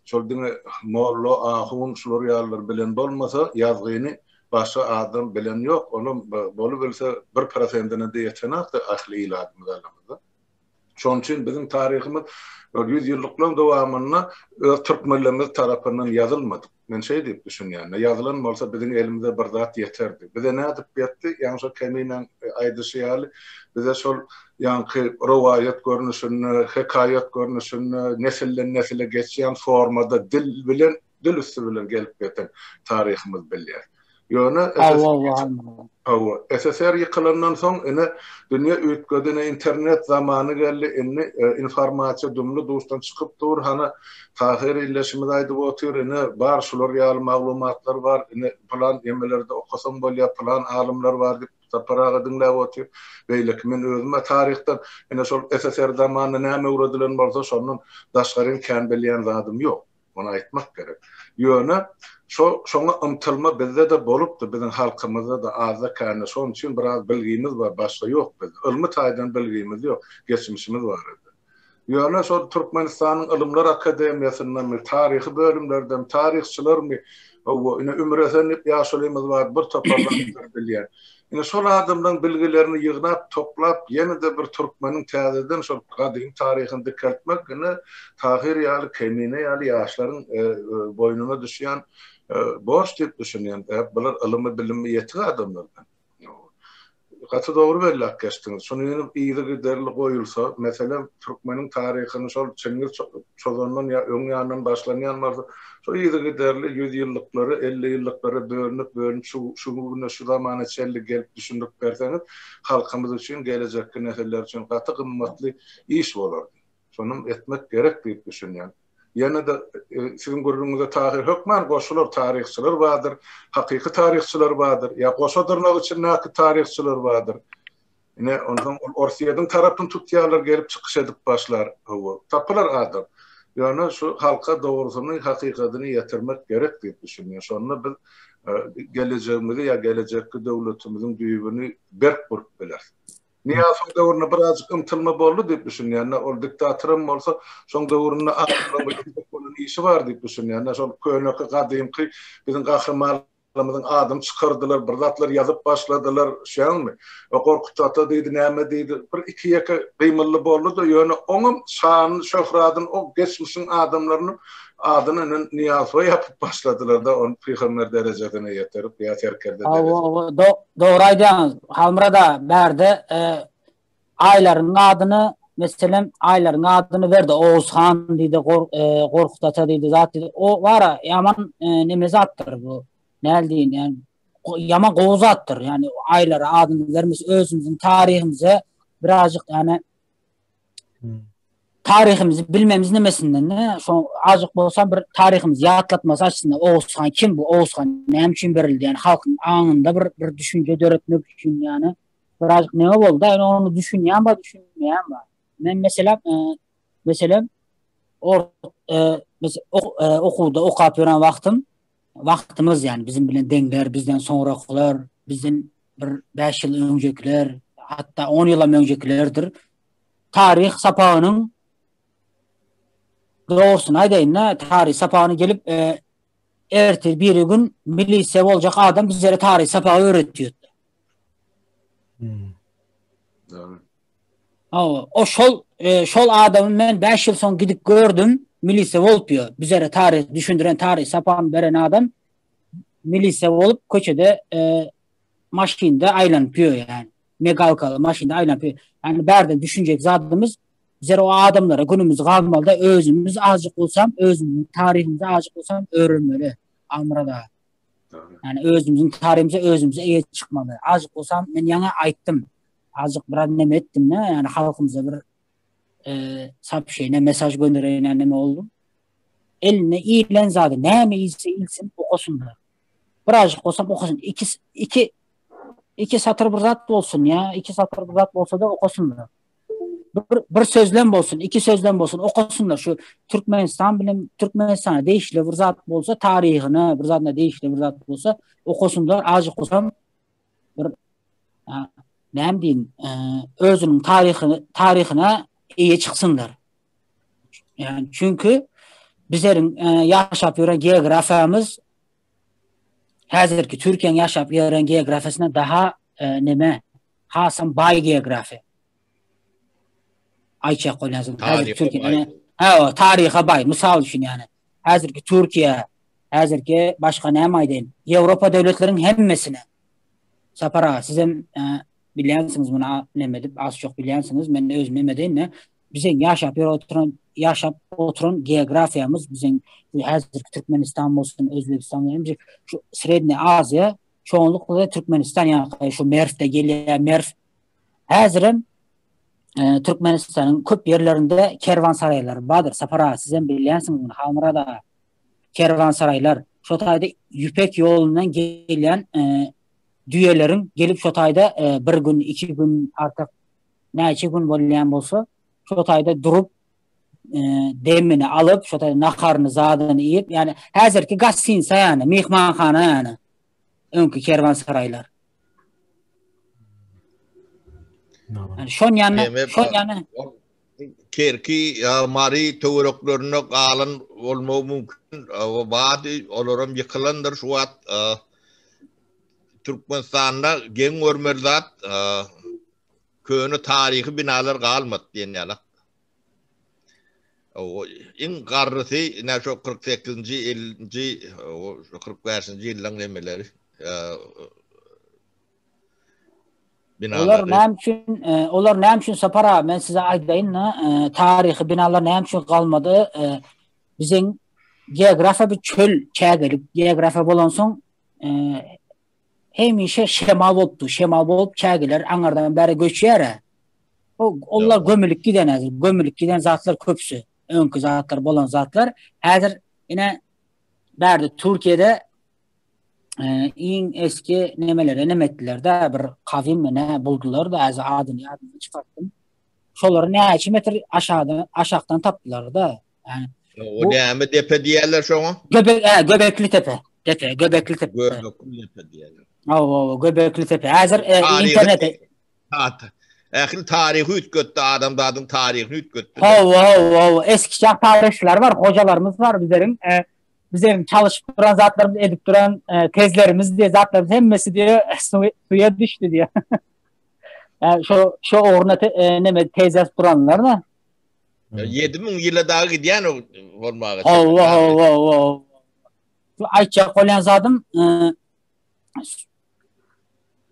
şol diňe Molla Ahun şular ýalylar bilen bolmasa ýazgyny başga adam bilen ýok. Onu bolup bilse 1%-ine de ýetenekde ahli iladymyz alamyzda. Şoň üçin bizim tarihimiz 100 ýyllyklaryň dowamyna Türk milletimiz tarapyndan ýazylmady. Men şey diýip düşünýän, ýazylan bolsa biziň elimizde bir zat ýeterdi. Bize nädip ýetdi? Ýani şol keminen aýdyşýaly bize şol ýanky rowayat görnüşini, hekayat görnüşini nesilden nesile geçýän formada dil üstü bilen gelip ýeten taryhymyz bilýär. Ýöne SSR ýykylandan soň ine dünýä öýtgedine internet zamany geldi, ine informasiýa dumly dostan çykyp dur, hana tahir illeşimiz aýdyp otur, ine bar şular ýaly maglumatlar bar, ine plan ýemelerde okasam bolýar, plan alymlar bar diýip taparaga dinläp otur. Beýleki men özüme tarihden ine şol SSR zamanyna näme uradilen bolsa şondan daşgaryn kän bilýän zadym ýok. Onu aýtmak gerek. Ýöne şoňa ymtylma bizde de bolupdy, biziň halkymyzda da azda kärne. Şoň üçin biraz bilgimiz bar, başga ýok biz. Ilmy taýdan bilgimiz ýok, geçmişimiz bar edi. Ýöne şol Türkmenistanyň Ilymlar Akademiýasyndan tarihi bölümlerden tarihçilermi ine ümresenip ýaşalymyz bar, bir toparlanýar bilýär. Ine şol adamdan bilgilerini ýygnap, toplap, ýene-de bir Türkmeniň täzeden şol gadym taryhyny dikkatmek, ine tahir ýaly kemine ýaly ýaşlaryň boýnuna düşýän borç diýip düşünýän. Bular ilymy bilimi ýetig adamlardan. Gaty dogry belläp geçdiňiz. Şonu ýene ýygy giderli goýulsa, meselem Türkmeniň taryhyny şol Çingir çozandan ýa öň ýandan başlanýan bolsa, şol ýygy giderli 100 ýyllyklary, 50 ýyllyklary bölünip şu güne şu zamana çelli gelip düşündük berseňiz, halkymyz üçin, gelecekki nesiller üçin gaty gymmatly iş bolardy. Şonu etmek gerek diýip düşünýän. Ýene de sizin görüşüňizde tarih hökman goşular tarihçiler bardyr, hakyky tarihçiler bardyr, ýa goşadyrnak üçin näki tarihçiler bardyr. Ine ondan Orsiýadyň tarapyn tutýarlar gelip çykyş edip başlar. Tapylar adam. Ýani şu halka dogrusyny, hakykatyny ýetirmek gerek diýip düşünýär. Şonu biz gelejegimizi ýa gelecekki döwletimiziň düýbüni berk burup biler. Niýasyň döwrüne birazjyk ymtylma boldy diýip düşünýär. Ol diktatorym bolsa, şoň döwrüne aklymyň işi bar diýip düşünýär. Şol köňeki gadymky biziň gahrmanlarymyzyň adam çykardylar, bir zatlar ýazyp başladylar, şeňmi? Gorkutata diýdi, näme diýdi? Bir iki ýeke gymylly boldy da ýöne oňam şan, şöhratyň o geçmişiň adamlaryny adyny niýazy ýapyp başladylar da onu peýgamber derejesine ýetirip ýa terkerde derejede. Dogry aýdýaňyz. Halmyrada bärde aýlaryň adyny, meselem aýlaryň adyny berdi. Oğuzhan diýdi, Gorkutata diýdi, zat diýdi. O wara ýaman neme zatdyr bu. Näl diýin, ýani ýaman gowzatdyr. Ýani aýlara adyny bermesi özümizin tarihimize birazjyk ýani tarihimizi bilmemiz nemesinden ne? Şu azıcık bolsa bir tarihimizi ýatlatması açısından Oğuzhan kim bu? Oğuzhan näme üçin berildi? Yani halkın aňynda bir düşünce döretmek üçin yani birazjyk näme boldy? Yani onu düşünýän ba, düşünmeýän ba. Men mesela okuwda okap ýören wagtymyz yani bizim bilen deňler, bizden soňrakylar, bizim bir 5 ýyl öňjekiler, hatta 10 ýyl öňjekilerdir. Tarih sapagynyň doğrusun aýdaýyn, tarih sapagyny gelip ertir bir gün milisiýe boljak adam bizlere tarih sapagy öğretýär. O şol adamı men 5 ýyl soň gidip gördüm, milisiýe bolupýar. Bizlere tarih düşündiren, tarih sapagyny beren adam milisiýe bolup köçede maşynda aýlanypýar yani. Megalkaly maşynda aýlanypýar. Yani bärde düşünjek zadymyz bizlere o adamlara günümüz galmalyda özümüz azjyk bolsam, özümüň tarihimize azjyk bolsam öğrenmeli. Amrada. Yani özümüzün tarihimize özümüze eýe çykmaly. Azjyk bolsam men ýaňa aýtdym. Azjyk bir neme etdim ne? Yani halkymyza bir sap şeýne mesaj göndereýän neme boldu. Eline iýlen zady näme ýyse ilsin okusunlar. Birazjyk bolsam okusun. İki satır bir zat bolsun ya. 2 satır bir zat bolsa da okusunlar. Bir sözlem bolsun, 2 sözlem bolsun, okusunlar. Şu Türkmenistana değişli bir zat bolsa, tarihine bir zatına değişli bir zat bolsa, okusunlar. Azjyk bolsam näme diýin, özüniň taryhyna iyi çıksınlar. Yani çünkü bizlerin yaşap ýören geografiýamız häzirki Türkiýeň yaşap ýören geografiýasyna daha neme hasam bay geografi. Ayça golazym. Häzir Türkiýe o tariha bay. Mysal üçin yani. Häzirki Türkiýe, häzirki başga näme aýdyn? Ýewropa döwletleriň hemmesine. Sapara siz hem bilýänsiňiz muny neme dip az çok bilýänsiňiz. Men özüm neme diýin, biziň yaşap oturan geografiýamız biziň häzirki Türkmenistan bolsun, Özbekistan bolsun, şu Sredni Aziýa çoğunlukla Türkmenistan ýa şu Merfde gelýär. Merf häzirim Türkmenistan'ın köp yerlerinde kervansaraylar bardır. Sapara siz hem bilýänsiňiz muny, Hamrada kervansaraylar. Şo taýda Yüpek ýolundan gelýän düýelerin gelip şo taýda bir gün, 2 gün artık näçe gün bolýan bolsa, şo taýda durup demini alıp şo taýda naharyny zadyny iýip, yani häzirki gassinsa yani mehmanhana yani öňkü kervansaraylar. Yani şon ýany Kerki mari töwereklerine galan bolmagy mümkin. O bady olaram ýykylandyr şu wagt Türkmenistanda geň görmezat köni tarihi binalar galmady diýenler. O in garrysy näşe 48-nji 50-nji 45-nji ýyllaryň nemeleri Olar näme üçin sapara men size aýdaýyn, tarihi binalar näme üçin galmady? Biziň geografiýa bir çöl kägelik geografiýa bolan soň hemişe şemal bolupdy. Şemal bolup kägeler aňardan bäri göçýär. Onlar gömülük giden häzir. Gömülük giden zatlar köpsü. Öňkü zatlar bolan zatlar häzir ine bärde Türkiýede iň eski nemelere nemetdiler de bir kavim mi ne buldular da az adyny çykartdym. Şolary näçe metr aşakdan tapdylar da. Yani o näme depe diýerler şoňa? Göbekli tepe. Göbekli tepe diýerler. Göbekli tepe. Häzir internete ähli tarihi ütgötdi, adamdadyň tarihyny ütgötdi. Eski tarihçiler var, hocalarımız var bizlerin çalışıp duran zatlarımız, edip duran tezlerimiz diye zatlarımız hemmesi diye suya düştü diye. Yani şu oruna tez yazıp duranlar da. 7000 ýyla daha gidýän bolmagy. Ayça Golazadym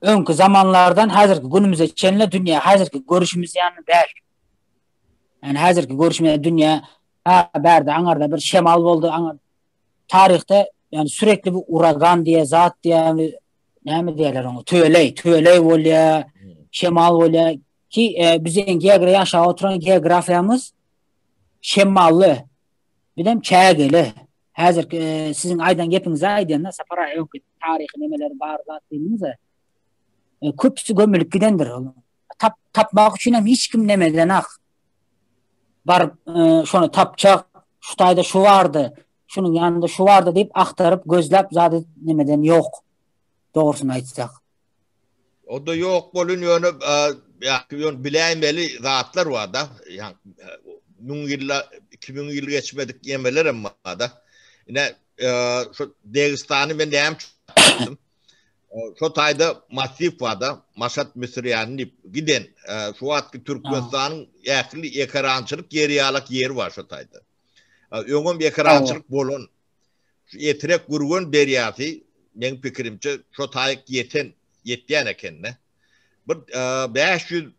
öňkü zamanlardan häzirki günümüze çenle dünýä häzirki görüşimiz ýany däl. Yani häzirki görüşme dünýä bärde aňarda bir şemal boldy, tarihte yani sürekli bir uragan diye zat diye näme diýerler onu tööley bolýar, şemal bolýar ki biziň geografiýa aşağı oturan geografiýamız şemally bilen kägeli. Häzir siziň aýdan gepiniňizi aýdýanda sapara öňkü tarihi nemeleri bar zat diýiniňiz köpüsi gömülüp gidendir. Tapmak üçin hem hiç kim nemeden bar şonu tapçak, şu taýda şu vardı, şunun yanında şu vardı deyip aktarıp gözläp zady nemeden yok. Doğrusunu aýtsak. O da yok bolun ýöne bilämeli zatlar var da. Yani 2000 ýyl geçmedik yemeler emma da. Yine şu Dağıstan'ı ben näme çyktym. Şu taýda masif var da, Maşat Misriýany giden şu wagtky Türkmenistanyň ähli ekarançylyk ýeri ýeri var şu taýda. Öňüm ekarançylyk bolan etirek gurgun berýasy men pikirimçe şu taýyk ýetýän ekenne. Bir 500-600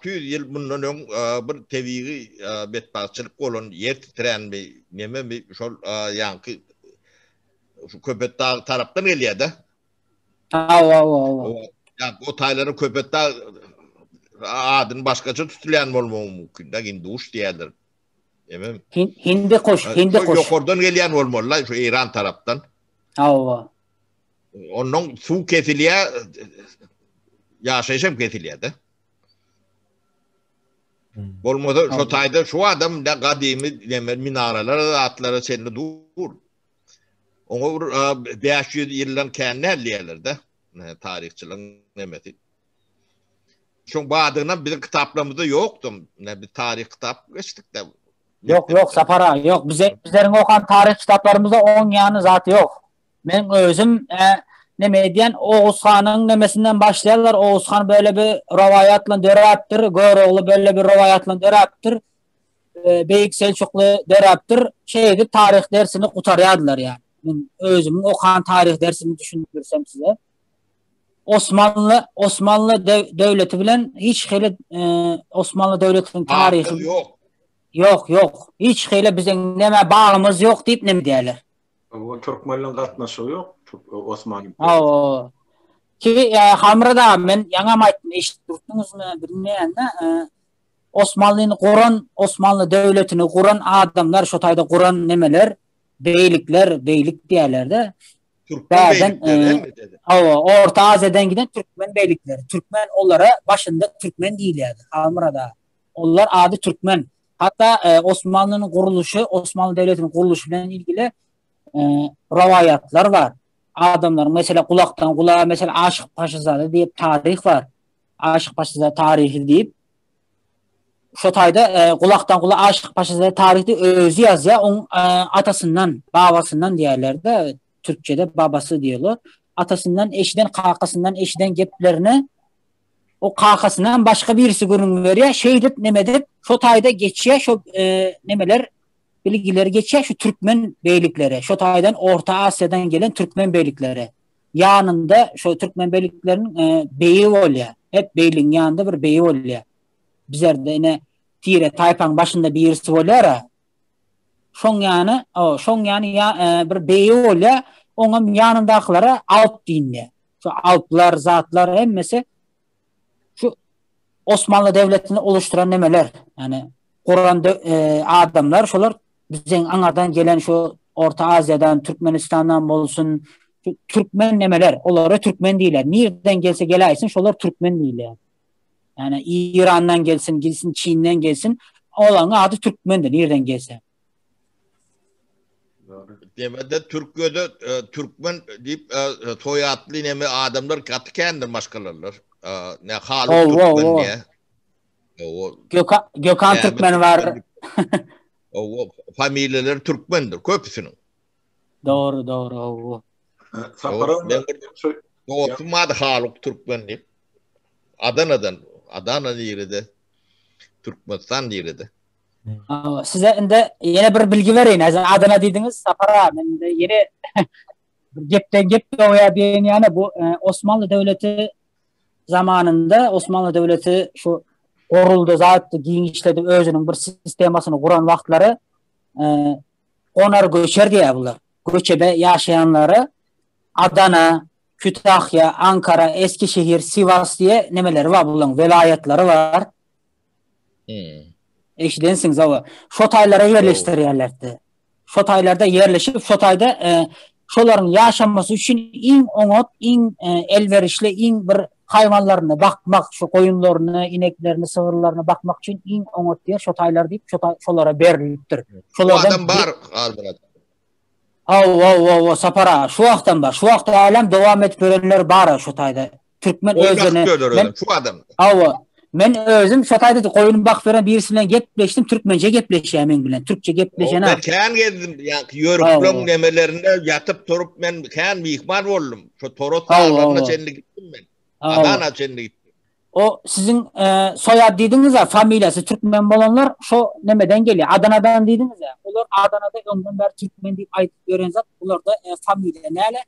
ýyl bundan öň bir tebigi betbaçylyk bolan ýer titrenmi neme şol ýanky şu Köpet Dağı tarapdan gelýär da. Yani o taýlary Köpet Dağı adyny başgaça tutulýan bolmagy mümkin da, Hinduş diýerler. Emem. Hindi koş. Ýokardan gelýän bolmaly şu İran tarapdan. Onun su kesilýär, ýaşaýşam kesilýär da. Bolmasa şu taýda şu adam da gadymy minaralar, atlara senli dur. Oňa 500 ýyldan känne diýerler de. Tarihçilerin nemeti. Şoň badyna bizim kitaplarymızda ýokdy. Ne bir tarih kitap geçdik de. Yok Sapara yok. Bizlerin okan tarih kitaplarımızda 10 yanı zatı yok. Ben özüm neme diyen Oğuz Han'ın nemesinden başlayanlar. Oğuz Han böyle bir rovayatla döraptır. Göroğlu böyle bir rovayatla döraptır. Beyik Selçuklu döraptır. Şeydi tarih dersini kurtaryadılar yani. Ben özümün okan tarih dersini düşünürsem size. Osmanlı devleti bilen hiç hele Osmanlı devletinin tarihi yok. Hiç hele bizim neme bağımız yok deyip ne diyorlar. O Türkmenlerin katnaşığı yok. Osmanlı. Ki Hamra'da men yaňam aýtdym, eşitdiňizmi bilmeýän Osmanlı devletini kuran adamlar şu taýda kuran nemeler, beylik diýerler-de. Türkmen beylikleri. Orta Asya'dan giden Türkmen beylikleri. Türkmen onlara başında Türkmen diýilýärdi. Hamra'da. Onlar ady Türkmen. Hatta Osmanlı'nın kuruluşu, Osmanlı Devleti'nin kuruluşu ile ilgili ravayatlar var. Adamlar mesela kulaktan kulağa mesela Aşık Paşazade diye tarih var. Aşık Paşazade tarihi deyip şu tayda kulaktan kulağa Aşık Paşazade tarihte özü yazya onun atasından, babasından diğerlerde Türkçe'de babası diyorlar. Atasından, eşiden, eşiden geplerini o kakasından başka birisi görün veriyor. Şeydip nemedip şu tayda geçiyor şu nemeler bilgileri geçiyor şu Türkmen beylikleri. Şu taydan Orta Asya'dan gelen Türkmen beylikleri. Yanında şu Türkmen beyliklerinin beyi oluyor. Hep beyliğin yanında bir beyi oluyor. Bizlerde yine tire taypan başında birisi oluyor ya. Şon yani bir beyi oluyor. Onun yanındakilara Alp dinle. Şu Alplar, zatlar hemmesi şu Osmanlı Devleti'ni oluşturan nemeler. Yani Kur'an'da adamlar şolar bizden anadan gelen şu Orta Asya'dan, Türkmenistan'dan bolsun şu Türkmen nemeler. Onlara Türkmen değiller. Nereden gelse gelaysın şolar Türkmen değiller. Yani İran'dan gelsin, Çin'den gelsin. Olan adı Türkmen'dir. Nereden gelse. Demede Türkiye'de Türkmen deyip soyadlı neme adamlar katı kendir başkalarlar. Ne Haluk Türkmen diye. Gökhan Türkmen var. O familyalar Türkmendir köpüsünün. Doğru. Otumadı Haluk Türkmen deyip. Adana yerinde. Türkmenistan yerinde. Size de yine bir bilgi vereyim. Adana dediniz Sapara. Ben de yine gepten oya diyen yani bu Osmanlı Devleti zamanında Osmanlı Devleti şu kuruldu zaten giyinişledi özünün bir sistemasını kuran vaktları onlar göçer diye bunlar. Göçebe yaşayanları Adana, Kütahya, Ankara, Eskişehir, Sivas diye nemeleri var bunların velayetleri var. Eşidensiniz ama şotaylara yerleştirirlerdi. Şotaylarda yerleşip şotayda şoların yaşaması için in elverişli in bir hayvanlarına bakmak, şu koyunlarını, ineklerini, sığırlarına bakmak için in onot diye şotaylar deyip şolara veriliptir. Bu adam var Albana. Sapara. Şu vaktan var. Şu vakta alem devam et görenler var şotayda. Türkmen özüne. Şu adam. Men özüm şotayda koyun bak veren birisiyle gepleştim. Türkmence gepleşeyim men bilen. Türkçe gepleşen. Ben kan geldim. Yani yörüklüm nemelerinde yatıp torup men kan mihman oldum. Şu Toros dağlarına çenli gittim ben. Adana çenli gittim. O sizin soyad dediniz ya familyası Türkmen olanlar şu nemeden geliyor. Adana'dan dediniz ya. Onlar Adana'da ondan beri Türkmen deyip ayıp gören zat. Bunlar da familya neyle?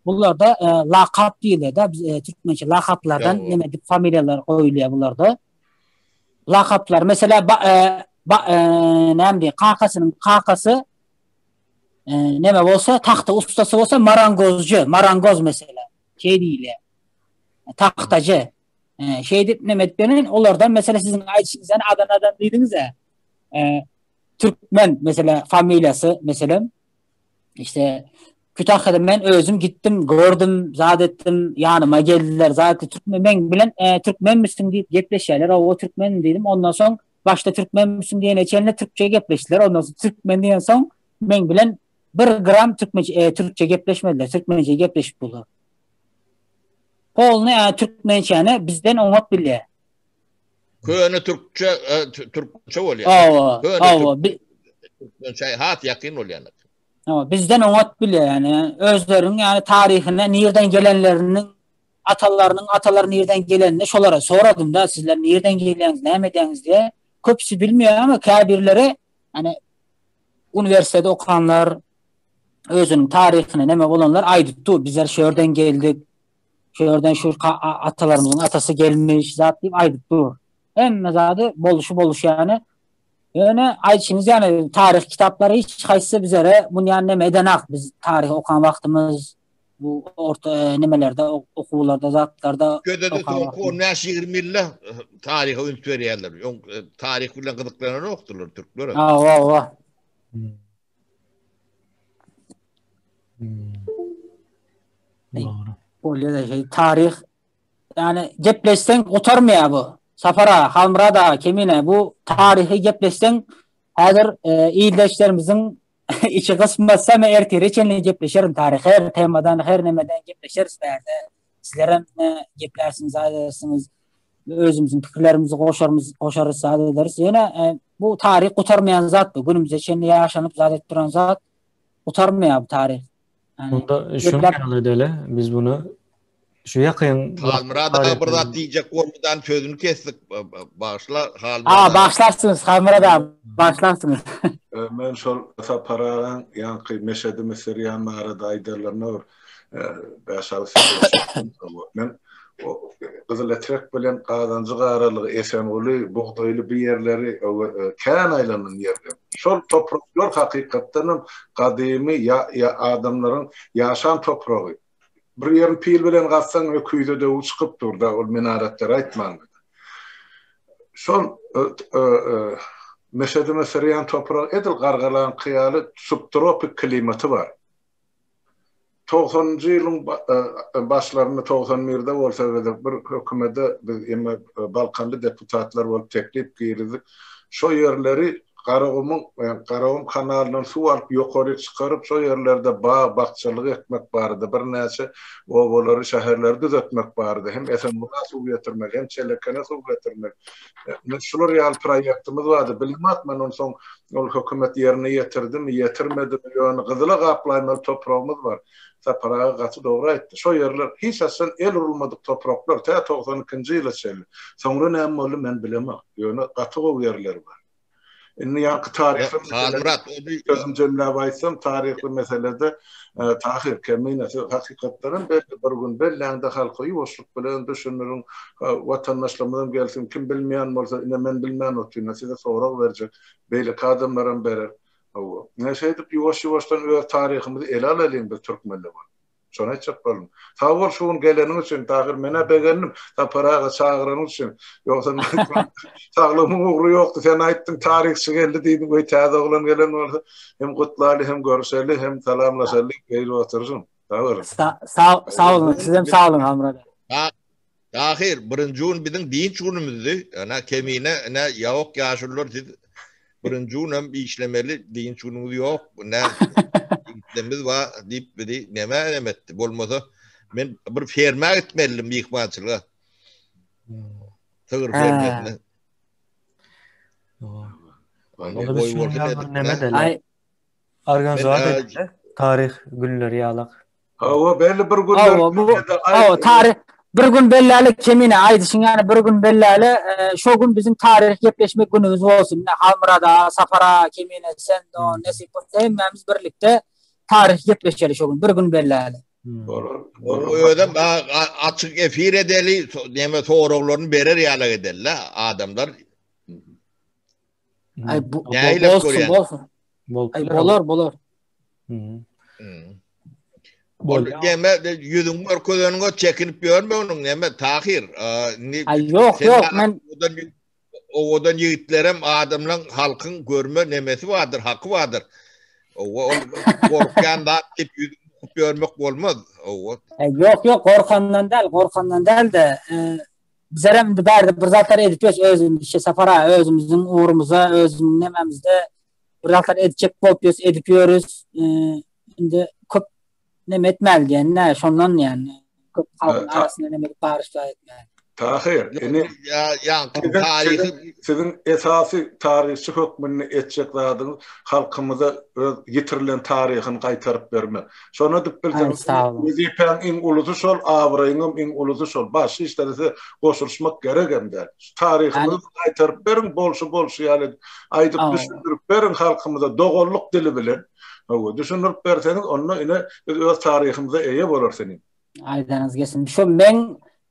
Bunlar da lakap değil de Türkmençe lakaplardan nemedik familyalar koyuluyor bunlar da. Lakaplar mesela kakası neme olsa tahta ustası olsa marangoz mesela şey değil ya. Tahtacı nemetlerin onlardan mesela sizin ayçinizden Adana'dan dediniz ya Türkmen mesela familyası mesela işte Kütahya'da ben özüm gittim, gördüm, zat ettim, yanıma geldiler. Zaten Türkmen ben bilen Türkmen misin deyip gepleşerler. O Türkmen dedim. Ondan sonra başta Türkmen misin diyene çeline Türkçe gepleştiler. Ondan sonra Türkmen diyen sonra ben bilen bir gram Türkçe gepleşmediler. Türkmence gepleşip buldu. Polnu Türkmençe bizden onot bile. Köne Türkçe bolýar. Hat yakin bolýar. Bizden oňat bile yani özlerinin yani tarihine nereden gelenlerinin ataları nereden gelenine şolara soradım da sizler nereden gelýäňiz, näme edýäňiz diye. Köpüsü bilmiyor ama kabirleri hani üniversitede okanlar özünün tarihine näme bolanlar aýdypdy. Bizler şöýerden geldik. Şöýerden şu atalarımızın atası gelmiş zat diýip aýdypdy. Emme zady boluş yani. Yani ayçiniz yani tarih kitapları hiç kaysa bizlere bunu yani näme edenak biz tarih okan vaktimiz bu orta nemelerde okuwlarda zatlarda Köde de o näş 20 ýylla tarihe ünt berýärler. Tarih bilen gyzyklanany okdurlar türkler. Doğru. Tarih yani gepleşsen otarmaya bu. Safara, Halmrada, Kemine bu tarihi gepleşsen hazır iyileşlerimizin içi kısmasa mı erteri çenli gepleşerim tarih. Her temadan, her nemeden gepleşeriz berde. Sizlere ne geplersiniz, edersiniz. Özümüzün fikirlerimizi koşarız, sade ederiz. Yine bu tarih kurtarmayan zat bu. Günümüzde çenli yaşanıp zat ettiren zat kurtarmaya bu tarih. Yani, bunda şunu genel edelim. Biz bunu şu yakın Halmrada burada diýjek gormudan sözünü kesdik. Başla Halmrada. Başlarsınız Halmrada. Başlarsınız. Men şol Saparaň ýa-ni Meşedi Meseriýan arada aýdarlaryna men o Gyzyletrek bilen Gazancık aralygy Esengoly, Bogdaýly bir ýerleri kän aýlanan ýerler. Şol topraklar hakykatdan gadymy ýa adamlaryň ýaşan topragy. Bir ýerin pil bilen gatsaň öküýde de uçup durda ol menaratlar aýtmaň. Şol Meşedi Meseriýan topragy edil gargalan kıyaly subtropik klimaty bar. 90-njy ýylyň başlaryny 91-de bolsa bir hökümete biz emme Balkanly deputatlar bolup teklip girdik. Şo ýerleri Qaragum kanalynyň suw alyp ýokary çykaryp şo ýerlerde bagçylyk etmek bardy. Bir näçe owaları şäherlerde düzeltmek bardy. Hem Esenbola suw getirmek, hem Çelekene suw getirmek. Şular ýaly proýektimiz bardy. Bilmät men onu soň ol hökümet ýerine ýetirdimi, ýetirmedimi ýöne gyzyla gaplaýmaly topragymyz bar. Saparaga gaty dogry aýtdy. Şo ýerler hiç asan el urulmadyk topraklar. 92-nji ýyla çeldi. Soňra näme boldy men bilemem. Ýöne gaty gowy ýerler bar. Inni ýa-ni tarihim Halmrat gözüm jemläp aýtsam tarihli meselede tahir Kemine hakykatlaryň bir gün belläňde halky ýoşluk bilen düşünürüň watandaşlarymyň gelsin kim bilmeýän bolsa ine men bilmän otyrna size sorak berjek beýle adamlaryň berer. Näşe edip ýoş-ýoşdan öz tarihimizi ele alalım bir türkmenler bar. Şonu çapalım. Tawar şuň geleniň üçin tahir mene begenim Saparaga çağıranyň üçin ýoksa sağlamyň ugry ýokdy sen aýtdyň tarihçi geldi diýdim goý täze oglan gelen bolsa hem gutlaly hem görüşeli hem salamlaşaly beýle oturjun. Tawar. Sağ olun. Siz hem sağ olun Hamrada. Tahir birinji gün biziň diýinç günümizdi. Ana Kemine ne ýok ýaşurlar dedi. Birinji gün hem işlemeli diýinç günümüz ýok. Ne demiz var deyip biri neme etti. Bolmasa men bir ferma gitmelidim ýykmançylyga. Tygır ferma. Onu biz neme dele. Organizatör tarih günleri ýalyk. Belli bir günler. Tarih bir gün belläli Kemine aýdyşyň yani bir gün belläli şo gün bizim tarih gepleşmek günümüz bolsun. Halmrada, Safara, Kemine, Sendo, Nesip hemmemiz birlikde tarih gepleşeli şo gün bir gün belläli. O ödem açık efir edeli neme soraklaryny berer ýalyk ederler adamlar. Ay bu bolsun. Bolar. Neme ýüzüň görkezeniňe çekinip ýörme onuň neme tahir. Ýok men owadan ýigitlerem adamlaryň halkyň görme nemesi bardyr, haky bardyr. O korkan da tip görmek bolmaz. Yok korkandan del de bizerem de berdi bir zatlar edip özümüz Safara özümüzün uğrumuza özümüzün nememizde bir zatlar edecek bolup edip ýörüz. Indi köp neme etmeli diýen şondan yani köp halkyň arasynda neme barışla etmeli. Tahir, yani tarihi sizin esası tarihçi hükmünü etjek zadynız halkymyza yitirilen tarihin gaýtaryp bermek. Şonu dip bilseniz, sağ olun. Wizipen iň uluzy şol, Awraýyňym iň uluzy şol. Başy işlerse goşulmak gerek hem-de. Tarihimizi gaýtaryp berin, bolşy ýaly aýdyp düşündirip berin halkymyza dogolluk dili bilen. Düşünürüp berseniz onu ine öz tarihimize eýe bolarsyň. Aýdanyz gelsin. Şu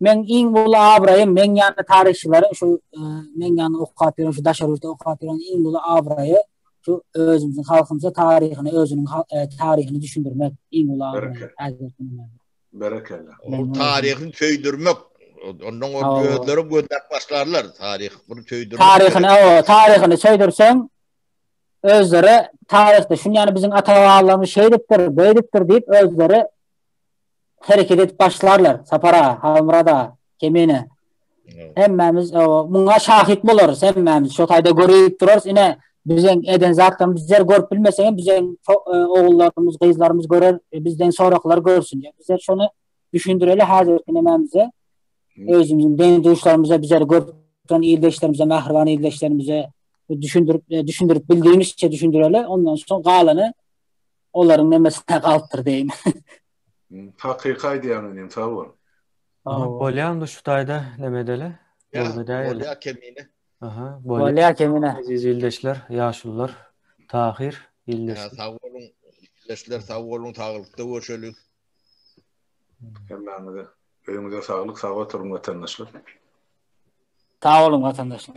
men iň bulu Awraýym, men ýany tarihçilerim şu men ýany okup bilen, şu daşarywda okup bilen iň bulu Awraýy şu özümüzün halkymyza tarihini, özünün tarihini düşündirmek iň bulu Awraýy. Berekellah. O tarihini söýdürmek. Onun o gözleri göndərip başlarlar. Tarih bunu söýdürmek. Tarihini söýdürsen özleri tarihte şunu yani bizim ata-babalarymız şeýdipdir, beýdipdir diýip özleri hareket edip başlarlar. Sapara, Hamrada, Kemine. Hemmemiz buna şahit boluruz. Hemmemiz şu taýda görüp durarız. Ine bizen eden zatdan bizler görüp bilmesek bizen oğullarımız, kızlarımız görer, bizden sonraklar görsün. Bizler şunu düşündüreli hazırki nememize, özümüzün den duşlarımıza, bizler görüp duran ildeşlerimize, mahrivan ildeşlerimize düşündürüp bildiğimizce düşündüreli. Ondan sonra galanı onların nemesine kalıptır diyeyim. Hakykay diýenim, sağ ol. Bolýan şu taýda nemedele? Bolýa Kemine. Aha, Bolýa Kemine. Aziz ildeşler, ýaşullar, Tahir ildeşler. Sağ olun, ildeşler, sağ olun, sağlıkda görüşelim. Hemmemize öýüňize saglyk, sağ oturuň vatandaşlar. Sağ olun vatandaşlar.